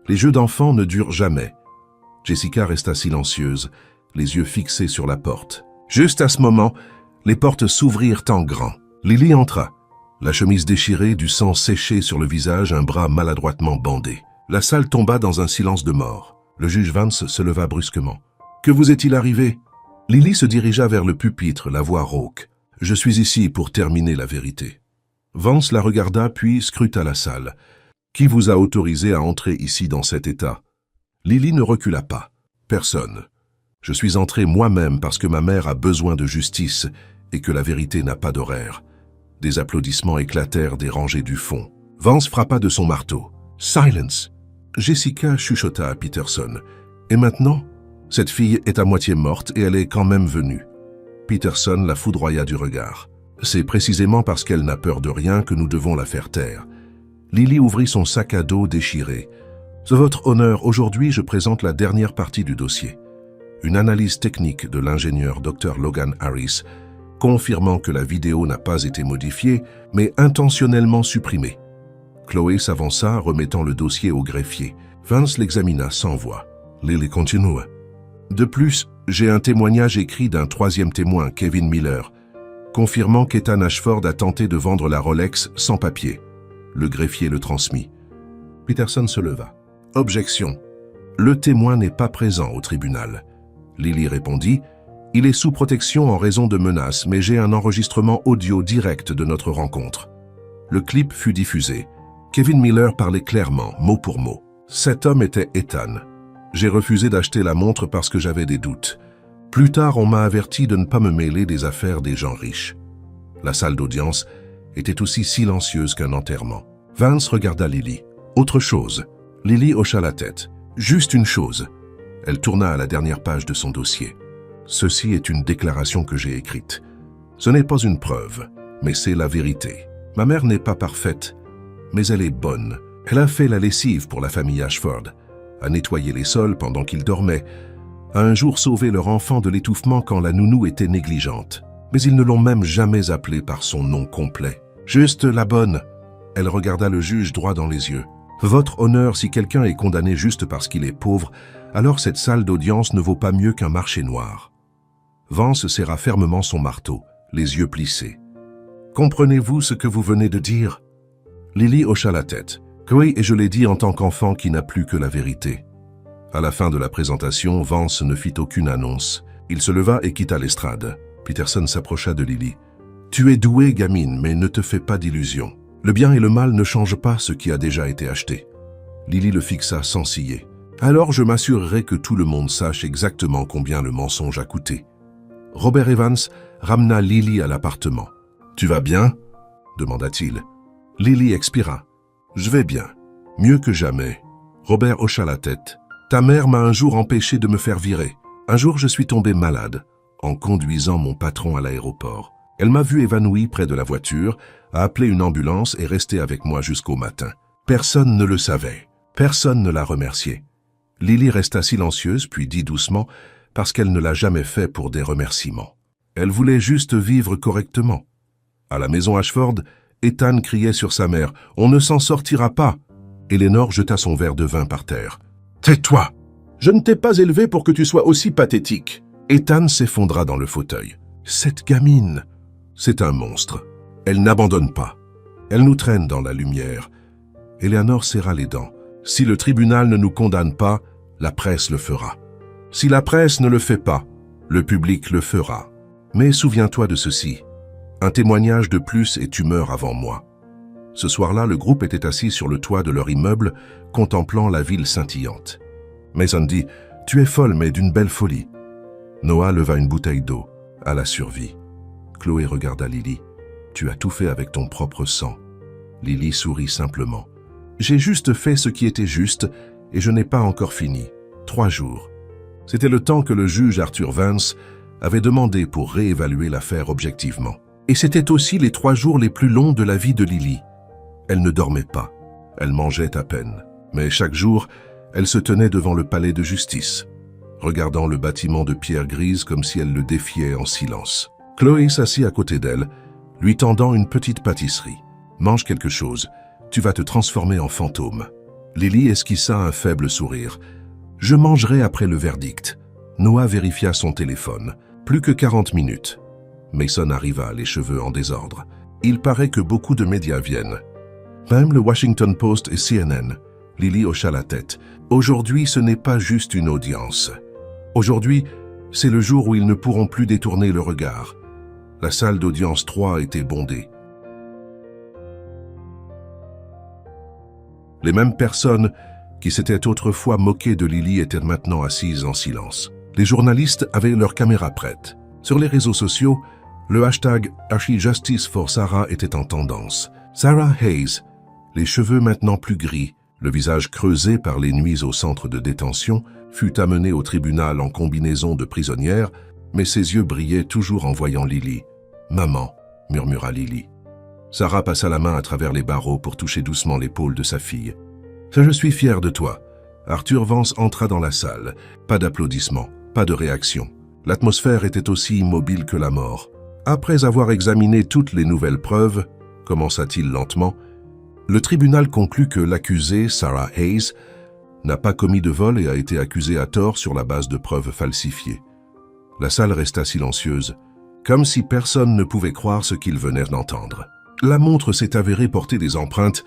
Les jeux d'enfants ne durent jamais. » Jessica resta silencieuse, les yeux fixés sur la porte. Juste à ce moment, les portes s'ouvrirent en grand. Lily entra. La chemise déchirée, du sang séché sur le visage, un bras maladroitement bandé. La salle tomba dans un silence de mort. Le juge Vance se leva brusquement. « Que vous est-il arrivé ?» Lily se dirigea vers le pupitre, la voix rauque. « Je suis ici pour terminer la vérité. » Vance la regarda puis scruta la salle. « Qui vous a autorisé à entrer ici dans cet état ?» Lily ne recula pas. « Personne. Je suis entré moi-même parce que ma mère a besoin de justice et que la vérité n'a pas d'horaire. » Des applaudissements éclatèrent des rangées du fond. Vance frappa de son marteau. « Silence !» Jessica chuchota à Peterson. « Et maintenant ? Cette fille est à moitié morte et elle est quand même venue. » Peterson la foudroya du regard. « C'est précisément parce qu'elle n'a peur de rien que nous devons la faire taire. » Lily ouvrit son sac à dos déchiré. Votre honneur, aujourd'hui je présente la dernière partie du dossier. Une analyse technique de l'ingénieur Dr. Logan Harris, confirmant que la vidéo n'a pas été modifiée, mais intentionnellement supprimée. Chloé s'avança, remettant le dossier au greffier. Vance l'examina sans voix. Lily continua. De plus, j'ai un témoignage écrit d'un troisième témoin, Kevin Miller, confirmant qu'Ethan Ashford a tenté de vendre la Rolex sans papier. Le greffier le transmit. Peterson se leva. Objection. Le témoin n'est pas présent au tribunal. Lily répondit. Il est sous protection en raison de menaces, mais j'ai un enregistrement audio direct de notre rencontre. Le clip fut diffusé. Kevin Miller parlait clairement, mot pour mot. Cet homme était Ethan. J'ai refusé d'acheter la montre parce que j'avais des doutes. Plus tard, on m'a averti de ne pas me mêler des affaires des gens riches. La salle d'audience était aussi silencieuse qu'un enterrement. Vance regarda Lily. Autre chose. Lily hocha la tête. Juste une chose. Elle tourna à la dernière page de son dossier. Ceci est une déclaration que j'ai écrite. Ce n'est pas une preuve, mais c'est la vérité. Ma mère n'est pas parfaite, mais elle est bonne. Elle a fait la lessive pour la famille Ashford, a nettoyé les sols pendant qu'ils dormaient, a un jour sauvé leur enfant de l'étouffement quand la nounou était négligente. Mais ils ne l'ont même jamais appelée par son nom complet. Juste la bonne. Elle regarda le juge droit dans les yeux. Votre honneur, si quelqu'un est condamné juste parce qu'il est pauvre, alors cette salle d'audience ne vaut pas mieux qu'un marché noir. Vance serra fermement son marteau, les yeux plissés. Comprenez-vous ce que vous venez de dire? Lily hocha la tête. Oui, et je l'ai dit en tant qu'enfant qui n'a plus que la vérité. À la fin de la présentation, Vance ne fit aucune annonce. Il se leva et quitta l'estrade. Peterson s'approcha de Lily. Tu es douée, gamine, mais ne te fais pas d'illusions. Le bien et le mal ne changent pas ce qui a déjà été acheté. Lily le fixa sans ciller. Alors je m'assurerai que tout le monde sache exactement combien le mensonge a coûté. Robert Evans ramena Lily à l'appartement. « Tu vas bien ?» demanda-t-il. Lily expira. « Je vais bien. Mieux que jamais. » Robert hocha la tête. « Ta mère m'a un jour empêché de me faire virer. Un jour, je suis tombé malade en conduisant mon patron à l'aéroport. Elle m'a vu évanoui près de la voiture, a appelé une ambulance et resté avec moi jusqu'au matin. Personne ne le savait. Personne ne l'a remercié. » Lily resta silencieuse, puis dit doucement, parce qu'elle ne l'a jamais fait pour des remerciements. Elle voulait juste vivre correctement. À la maison Ashford, Ethan criait sur sa mère « On ne s'en sortira pas !» Eleanor jeta son verre de vin par terre. « Tais-toi! Je ne t'ai pas élevé pour que tu sois aussi pathétique !» Ethan s'effondra dans le fauteuil. « Cette gamine, c'est un monstre. Elle n'abandonne pas. Elle nous traîne dans la lumière. » Eleanor serra les dents. « Si le tribunal ne nous condamne pas, la presse le fera. Si la presse ne le fait pas, le public le fera. Mais souviens-toi de ceci. Un témoignage de plus et tu meurs avant moi. » Ce soir-là, le groupe était assis sur le toit de leur immeuble, contemplant la ville scintillante. Mason dit « Tu es folle, mais d'une belle folie. » Noah leva une bouteille d'eau, à la survie. Chloé regarda Lily. « Tu as tout fait avec ton propre sang. » Lily sourit simplement. « J'ai juste fait ce qui était juste et je n'ai pas encore fini. 3 jours. » C'était le temps que le juge Arthur Vance avait demandé pour réévaluer l'affaire objectivement. Et c'était aussi les 3 jours les plus longs de la vie de Lily. Elle ne dormait pas. Elle mangeait à peine. Mais chaque jour, elle se tenait devant le palais de justice, regardant le bâtiment de pierre grise comme si elle le défiait en silence. Chloé s'assit à côté d'elle, lui tendant une petite pâtisserie. « Mange quelque chose. Tu vas te transformer en fantôme. » Lily esquissa un faible sourire. « Je mangerai après le verdict. » Noah vérifia son téléphone. Plus que 40 minutes. Mason arriva, les cheveux en désordre. Il paraît que beaucoup de médias viennent. Même le Washington Post et CNN. Lily hocha la tête. Aujourd'hui, ce n'est pas juste une audience. Aujourd'hui, c'est le jour où ils ne pourront plus détourner le regard. La salle d'audience 3 était bondée. Les mêmes personnes qui s'étaient autrefois moquées de Lily étaient maintenant assises en silence. Les journalistes avaient leurs caméras prêtes. Sur les réseaux sociaux, le hashtag #Justice for Sarah était en tendance. Sarah Hayes, les cheveux maintenant plus gris, le visage creusé par les nuits au centre de détention, fut amenée au tribunal en combinaison de prisonnière, mais ses yeux brillaient toujours en voyant Lily. « Maman », murmura Lily. Sarah passa la main à travers les barreaux pour toucher doucement l'épaule de sa fille. « Je suis fière de toi. Arthur Vance entra dans la salle. Pas d'applaudissements, pas de réaction. L'atmosphère était aussi immobile que la mort. Après avoir examiné toutes les nouvelles preuves, commença-t-il lentement, le tribunal conclut que l'accusée, Sarah Hayes, n'a pas commis de vol et a été accusée à tort sur la base de preuves falsifiées. La salle resta silencieuse, comme si personne ne pouvait croire ce qu'il venait d'entendre. La montre s'est avérée porter des empreintes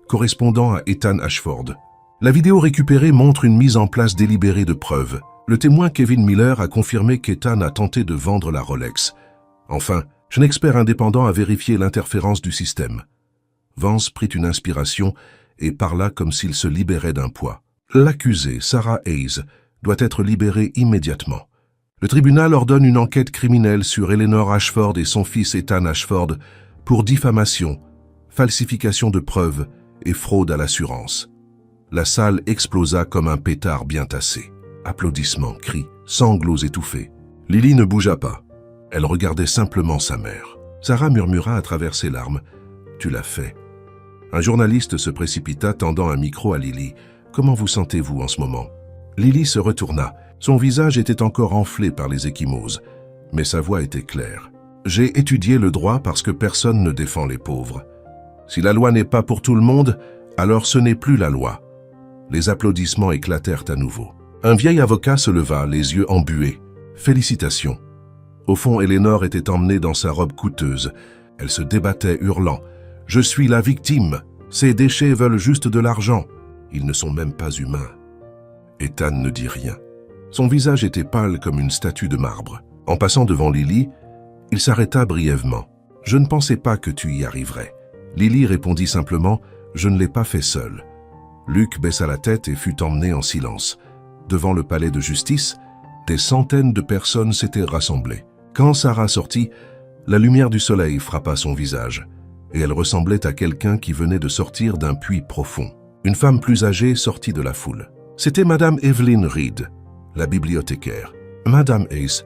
correspondant à Ethan Ashford. La vidéo récupérée montre une mise en place délibérée de preuves. Le témoin Kevin Miller a confirmé qu'Ethan a tenté de vendre la Rolex. Enfin, un expert indépendant a vérifié l'interférence du système. Vance prit une inspiration et parla comme s'il se libérait d'un poids. L'accusée, Sarah Hayes, doit être libérée immédiatement. Le tribunal ordonne une enquête criminelle sur Eleanor Ashford et son fils Ethan Ashford pour diffamation, falsification de preuves et fraude à l'assurance. La salle explosa comme un pétard bien tassé. Applaudissements, cris, sanglots étouffés. Lily ne bougea pas. Elle regardait simplement sa mère. Sarah murmura à travers ses larmes. « Tu l'as fait. » Un journaliste se précipita, tendant un micro à Lily. « Comment vous sentez-vous en ce moment ?» Lily se retourna. Son visage était encore enflé par les ecchymoses, mais sa voix était claire. « J'ai étudié le droit parce que personne ne défend les pauvres. Si la loi n'est pas pour tout le monde, alors ce n'est plus la loi. » Les applaudissements éclatèrent à nouveau. Un vieil avocat se leva, les yeux embués. « Félicitations. » Au fond, Eleanor était emmenée dans sa robe coûteuse. Elle se débattait, hurlant. « Je suis la victime. Ces déchets veulent juste de l'argent. Ils ne sont même pas humains. » Ethan ne dit rien. Son visage était pâle comme une statue de marbre. En passant devant Lily, il s'arrêta brièvement. « Je ne pensais pas que tu y arriverais. » Lily répondit simplement « Je ne l'ai pas fait seule. » Luc baissa la tête et fut emmené en silence. Devant le palais de justice, des centaines de personnes s'étaient rassemblées. Quand Sarah sortit, la lumière du soleil frappa son visage, et elle ressemblait à quelqu'un qui venait de sortir d'un puits profond. Une femme plus âgée sortit de la foule. C'était Madame Evelyn Reed, la bibliothécaire. « Madame Hayes,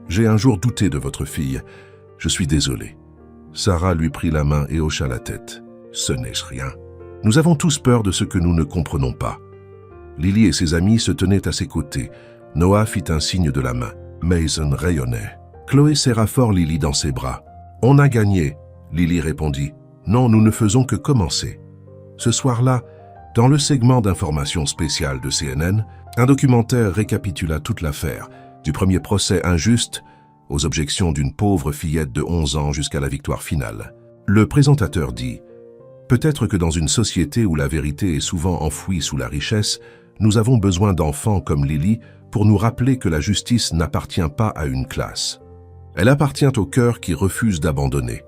j'ai un jour douté de votre fille. Je suis désolé. » Sarah lui prit la main et hocha la tête. « Ce n'est rien. Nous avons tous peur de ce que nous ne comprenons pas. » Lily et ses amis se tenaient à ses côtés. Noah fit un signe de la main. Mason rayonnait. Chloé serra fort Lily dans ses bras. « On a gagné !» Lily répondit. « Non, nous ne faisons que commencer. » Ce soir-là, dans le segment d'information spéciale de CNN, un documentaire récapitula toute l'affaire, du premier procès injuste aux objections d'une pauvre fillette de 11 ans jusqu'à la victoire finale. Le présentateur dit « Peut-être que dans une société où la vérité est souvent enfouie sous la richesse, nous avons besoin d'enfants comme Lily pour nous rappeler que la justice n'appartient pas à une classe. Elle appartient au cœur qui refuse d'abandonner. »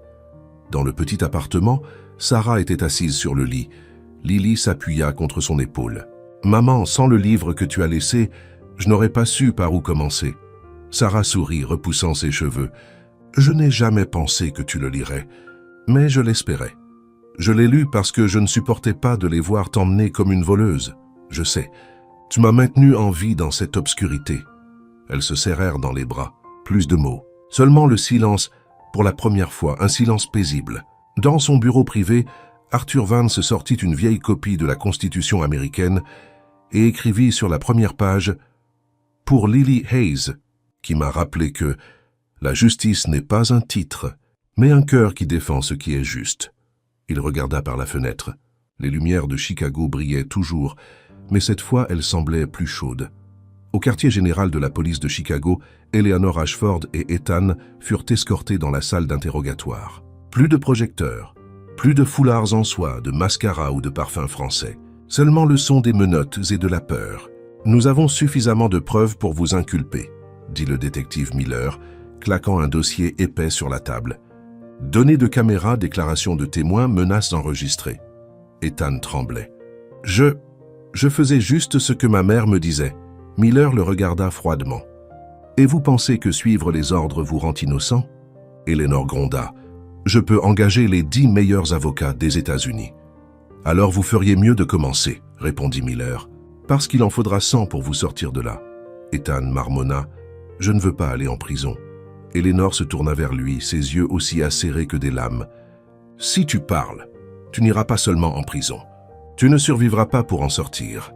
Dans le petit appartement, Sarah était assise sur le lit. Lily s'appuya contre son épaule. « Maman, sans le livre que tu as laissé, je n'aurais pas su par où commencer. » Sarah sourit, repoussant ses cheveux. « Je n'ai jamais pensé que tu le lirais, mais je l'espérais. Je l'ai lu parce que je ne supportais pas de les voir t'emmener comme une voleuse. Je sais, tu m'as maintenue en vie dans cette obscurité. » Elles se serrèrent dans les bras. Plus de mots. Seulement le silence, pour la première fois, un silence paisible. Dans son bureau privé, Arthur Vance sortit une vieille copie de la Constitution américaine et écrivit sur la première page « Pour Lily Hayes », qui m'a rappelé que la justice n'est pas un titre, mais un cœur qui défend ce qui est juste. Il regarda par la fenêtre. Les lumières de Chicago brillaient toujours, mais cette fois elles semblaient plus chaudes. Au quartier général de la police de Chicago, Eleanor Ashford et Ethan furent escortés dans la salle d'interrogatoire. Plus de projecteurs, plus de foulards en soie, de mascara ou de parfums français. Seulement le son des menottes et de la peur. « Nous avons suffisamment de preuves pour vous inculper », dit le détective Miller, claquant un dossier épais sur la table. « Données de caméra, déclarations de témoins, menaces enregistrées. » Ethan tremblait. « Je faisais juste ce que ma mère me disait. » Miller le regarda froidement. « Et vous pensez que suivre les ordres vous rend innocent ?» Eleanor gronda. « Je peux engager les 10 meilleurs avocats des États-Unis. »« Alors vous feriez mieux de commencer, » répondit Miller. « Parce qu'il en faudra 100 pour vous sortir de là. » Ethan marmonna. « Je ne veux pas aller en prison. » Eleanor se tourna vers lui, ses yeux aussi acérés que des lames. « Si tu parles, tu n'iras pas seulement en prison. Tu ne survivras pas pour en sortir. »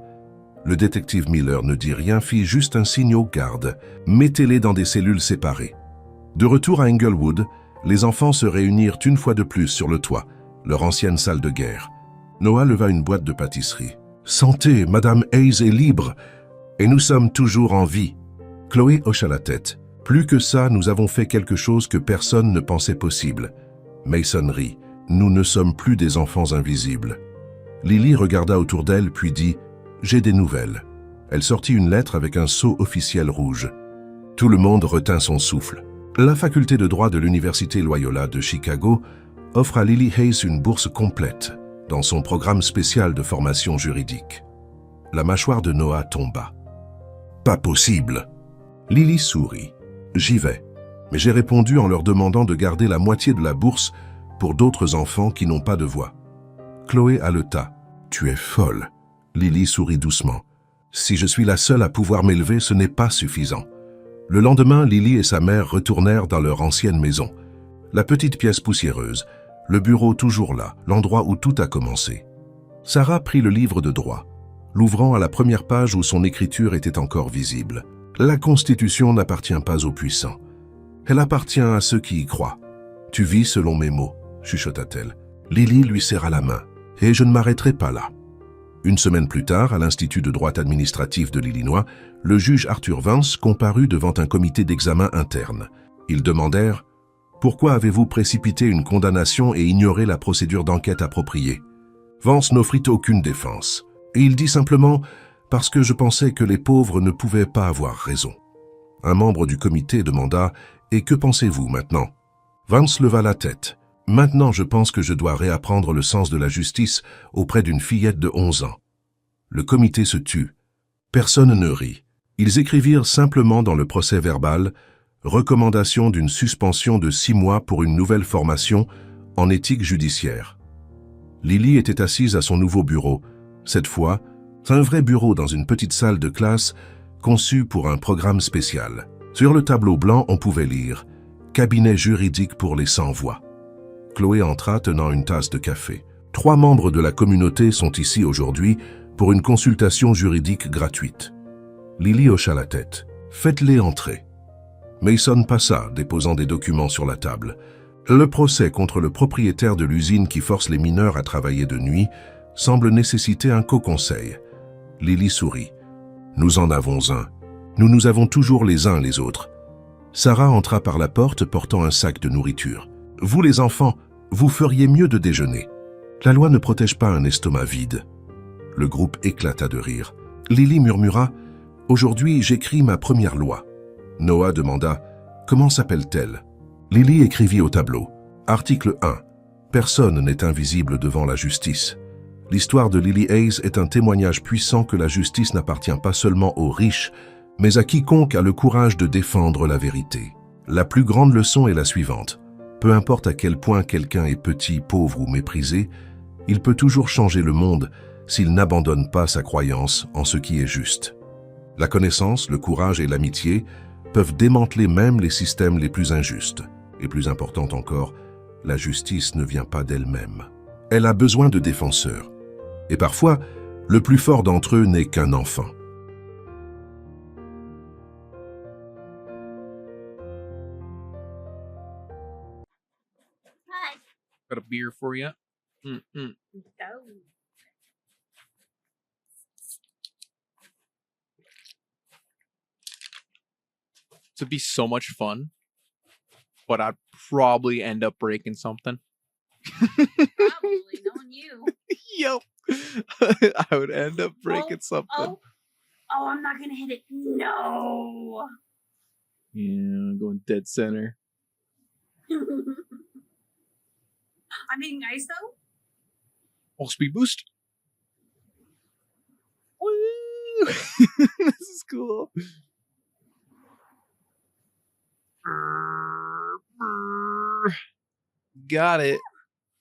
Le détective Miller ne dit rien, fit juste un signe aux gardes. Mettez-les dans des cellules séparées. De retour à Englewood, les enfants se réunirent une fois de plus sur le toit, leur ancienne salle de guerre. Noah leva une boîte de pâtisserie. « Santé, Madame Hayes est libre, et nous sommes toujours en vie. » Chloé hocha la tête. « Plus que ça, nous avons fait quelque chose que personne ne pensait possible. » Mason rit. « Nous ne sommes plus des enfants invisibles. » Lily regarda autour d'elle puis dit « J'ai des nouvelles. » Elle sortit une lettre avec un sceau officiel rouge. Tout le monde retint son souffle. La faculté de droit de l'Université Loyola de Chicago offre à Lily Hayes une bourse complète dans son programme spécial de formation juridique. La mâchoire de Noah tomba. « Pas possible !» Lily sourit. « J'y vais. Mais j'ai répondu en leur demandant de garder la moitié de la bourse pour d'autres enfants qui n'ont pas de voix. » Chloé haleta. « Tu es folle. » Lily sourit doucement. « Si je suis la seule à pouvoir m'élever, ce n'est pas suffisant. » Le lendemain, Lily et sa mère retournèrent dans leur ancienne maison. La petite pièce poussiéreuse, le bureau toujours là, l'endroit où tout a commencé. Sarah prit le livre de droit, l'ouvrant à la première page où son écriture était encore visible. « La Constitution n'appartient pas aux puissants. Elle appartient à ceux qui y croient. Tu vis selon mes mots, chuchota-t-elle. Lily lui serra la main. « Et je ne m'arrêterai pas là. » Une semaine plus tard, à l'Institut de droit administratif de l'Illinois, le juge Arthur Vance comparut devant un comité d'examen interne. Ils demandèrent « Pourquoi avez-vous précipité une condamnation et ignoré la procédure d'enquête appropriée ?» Vance n'offrit aucune défense, et il dit simplement « Parce que je pensais que les pauvres ne pouvaient pas avoir raison. » Un membre du comité demanda « Et que pensez-vous maintenant ?» Vance leva la tête. « Maintenant, je pense que je dois réapprendre le sens de la justice auprès d'une fillette de 11 ans. » Le comité se tut. Personne ne rit. Ils écrivirent simplement dans le procès-verbal « Recommandation d'une suspension de 6 mois pour une nouvelle formation en éthique judiciaire. » Lily était assise à son nouveau bureau. Cette fois, un vrai bureau dans une petite salle de classe conçue pour un programme spécial. Sur le tableau blanc, on pouvait lire « Cabinet juridique pour les sans-voix ». Chloé entra tenant une tasse de café. 3 membres de la communauté sont ici aujourd'hui pour une consultation juridique gratuite. Lily hocha la tête. « Faites-les entrer. » Mason passa, déposant des documents sur la table. Le procès contre le propriétaire de l'usine qui force les mineurs à travailler de nuit semble nécessiter un co-conseil. Lily sourit. « Nous en avons un. Nous avons toujours les uns les autres. » Sarah entra par la porte portant un sac de nourriture. « Vous les enfants, vous feriez mieux de déjeuner. La loi ne protège pas un estomac vide. » Le groupe éclata de rire. Lily murmura « Aujourd'hui, j'écris ma première loi. » Noah demanda « Comment s'appelle-t-elle » Lily écrivit au tableau. Article 1. Personne n'est invisible devant la justice. L'histoire de Lily Hayes est un témoignage puissant que la justice n'appartient pas seulement aux riches, mais à quiconque a le courage de défendre la vérité. La plus grande leçon est la suivante. Peu importe à quel point quelqu'un est petit, pauvre ou méprisé, il peut toujours changer le monde s'il n'abandonne pas sa croyance en ce qui est juste. La connaissance, le courage et l'amitié peuvent démanteler même les systèmes les plus injustes. Et plus important encore, la justice ne vient pas d'elle-même. Elle a besoin de défenseurs. Et parfois, le plus fort d'entre eux n'est qu'un enfant. Hi. Got a beer for you. Go. This would be so much fun, but I'd probably end up breaking something. Probably, knowing you. Yep. I would end up breaking something. Oh, I'm not gonna hit it. No. Yeah, going dead center. I'm hitting ice though. Oh, speed boost. Woo! This is cool. Got it.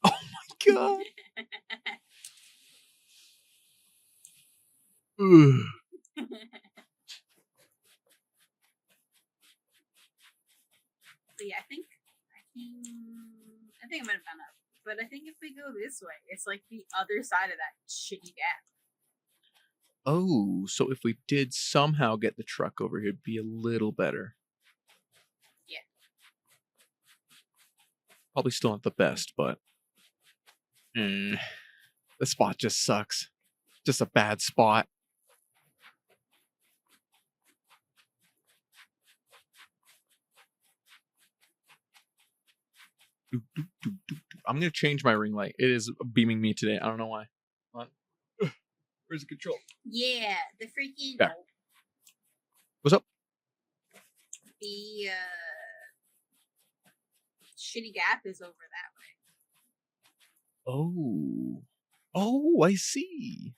Oh my god. Ugh. So yeah, I think I might have found out. But I think if we go this way, it's like the other side of that shitty gap. Oh, so if we did somehow get the truck over here, it'd be a little better. Yeah. Probably still not the best, but the spot just sucks. Just a bad spot. I'm gonna change my ring light. It is beaming me today. I don't know why. Hold on. Where's the control? Yeah, the freaking There. What's up? the shitty gap is over that way. Oh. Oh, I see.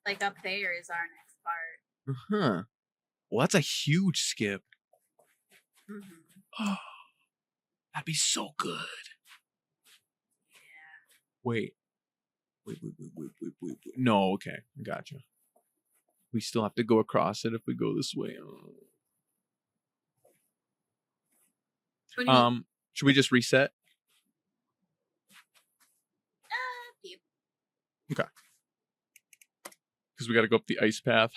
Like up there is our next part. Huh. Well, that's a huge skip. Mm-hmm. Oh, that'd be so good. Wait. Wait. No, okay. I gotcha. We still have to go across it if we go this way. What do you mean? Should we just reset? Yeah. Okay. Because we got to go up the ice path.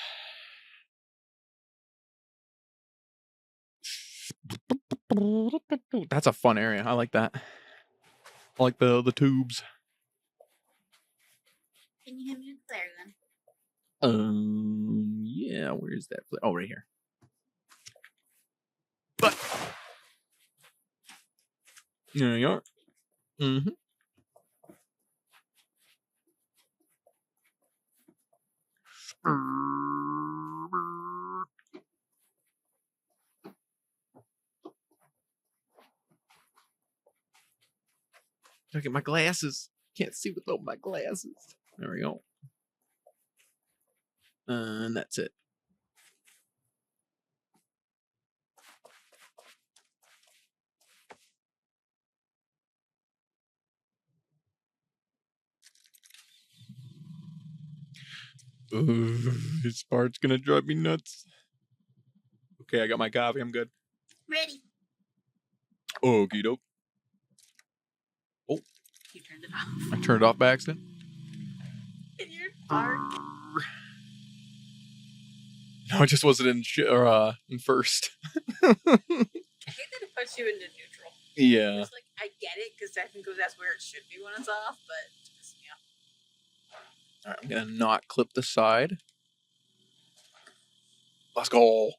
That's a fun area. I like that. I like the tubes. Can you hand me the flare gun? Yeah. Where's that? Oh, right here. But there you are. Mm-hmm. Gotta get my glasses. Can't see without my glasses. There we go. And that's it. This part's gonna drive me nuts. Okay, I got my coffee. I'm good. Ready. Okie doke. Oh, You turned it off. I turned it off by accident. In your park. No, it just wasn't in in first. I hate that it puts you into neutral. Yeah. It's like, I get it, because technically that's where it should be when it's off, but it pisses me off. All right, I'm gonna not clip the side. Let's go.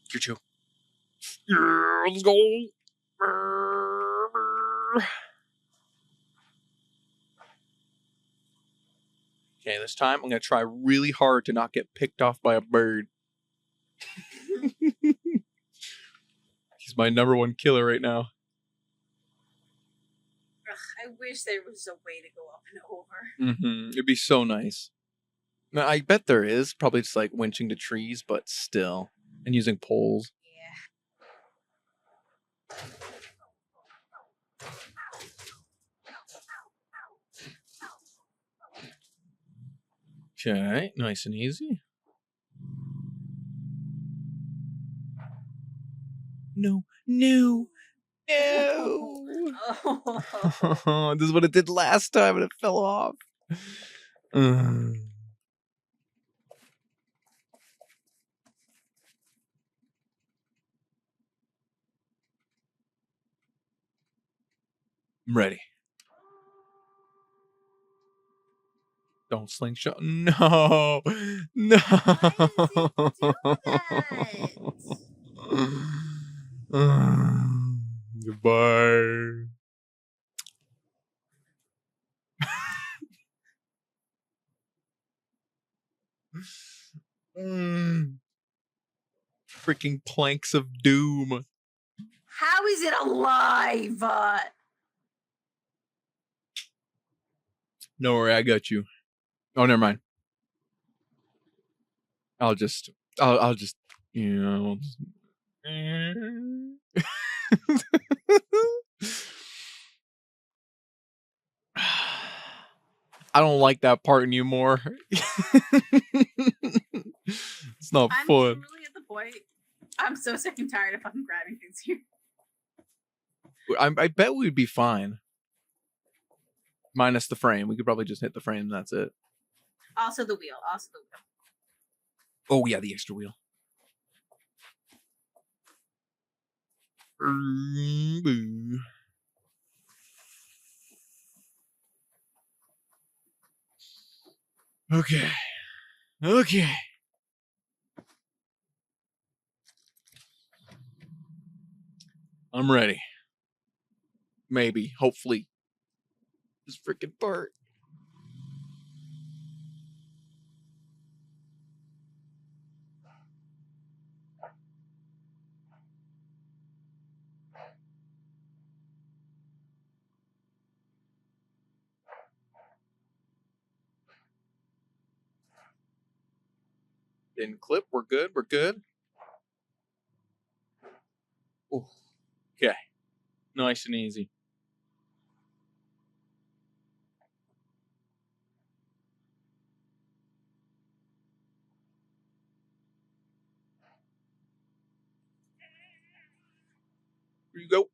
Choo-choo. Yeah, let's go. Okay, this time I'm gonna try really hard to not get picked off by a bird. He's my #1 killer right now. Ugh, I wish there was a way to go up and over. It'd be so nice. Now, I bet there is. Probably just like winching to trees, but still. And using poles. Yeah. Okay, nice and easy. No. Oh. This is what it did last time and it fell off. I'm ready. Don't slingshot. No. No. Goodbye. Freaking planks of doom. How is it alive? Don't worry, I got you. Oh, never mind. I'll just, you know. I don't like that part anymore. It's not I'm fun. really at the point I'm so sick and tired of fucking grabbing things here. I bet we'd be fine. Minus the frame. We could probably just hit the frame and that's it. Also the wheel. Oh, yeah, the extra wheel. Okay. Okay. I'm ready. Maybe. Hopefully. This freaking part. Didn't clip. We're good. We're good. Ooh. Okay. Nice and easy. Here you go.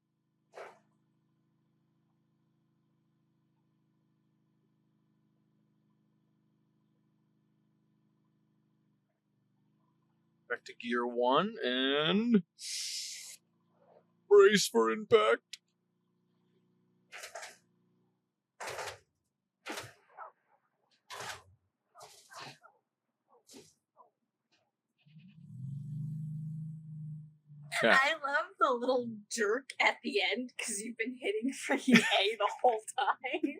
Back to gear 1 and brace for impact. Okay. I love the little jerk at the end because you've been hitting freaking A the whole time.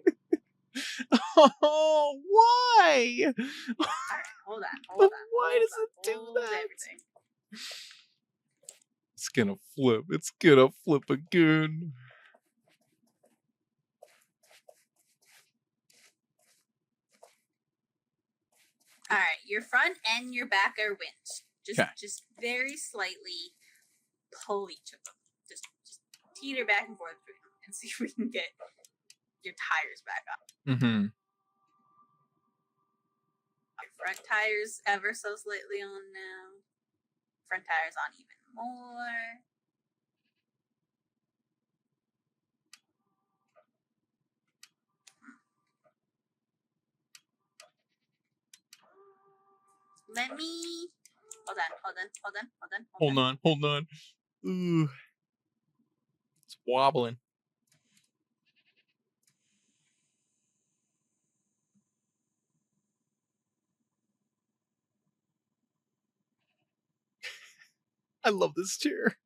Oh, why? Alright, hold on. Why does it do Hold that? everything. It's gonna flip. It's gonna flip again. Alright, your front and your back are winched. Okay. Just very slightly pull each of them. Just teeter back and forth and see if we can get your tires back up. Mm-hmm. Your front tires ever so slightly on now. Front tires on even more. Let me hold on. Hold on. Ooh. It's wobbling. I love this chair.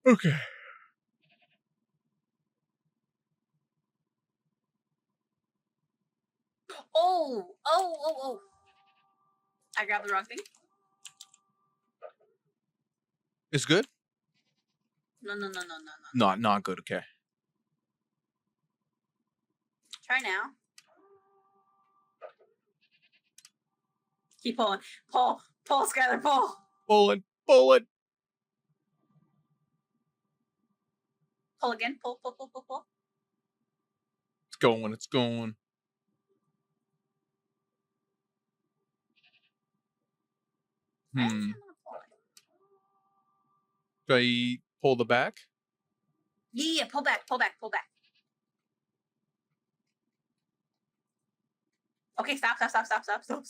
Okay. Oh. I grabbed the wrong thing. It's good? No. Not good, okay. Try now. Keep pulling. Pull, Skylar, pull. Pull it. Pull again. Pull. It's going. Why is it not pulling? Do I pull the back? Yeah, pull back. Okay, stop. Too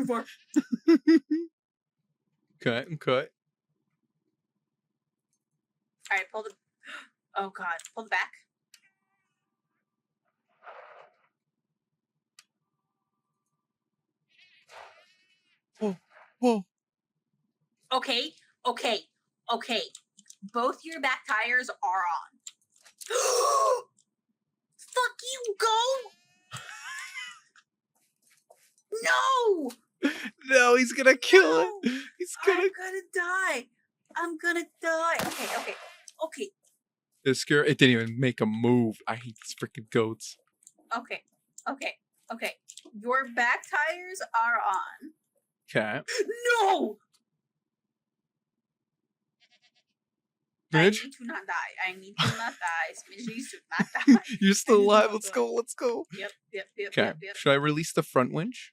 far. Cut. Alright, pull the... Oh, God. Pull the back. Whoa. Okay. Both your back tires are on. Fuck you, go! No! No, he's gonna kill it. I'm gonna die. Okay. It's scary. It didn't even make a move. I hate these freaking goats. Okay. Your back tires are on. Okay. No! Smidge? need to not die. I need to not die. Smidge needs to not die. You're still just alive. love Let's that. go. Let's go. Yep, yep, yep, Okay. yep, yep. Should I release the front winch?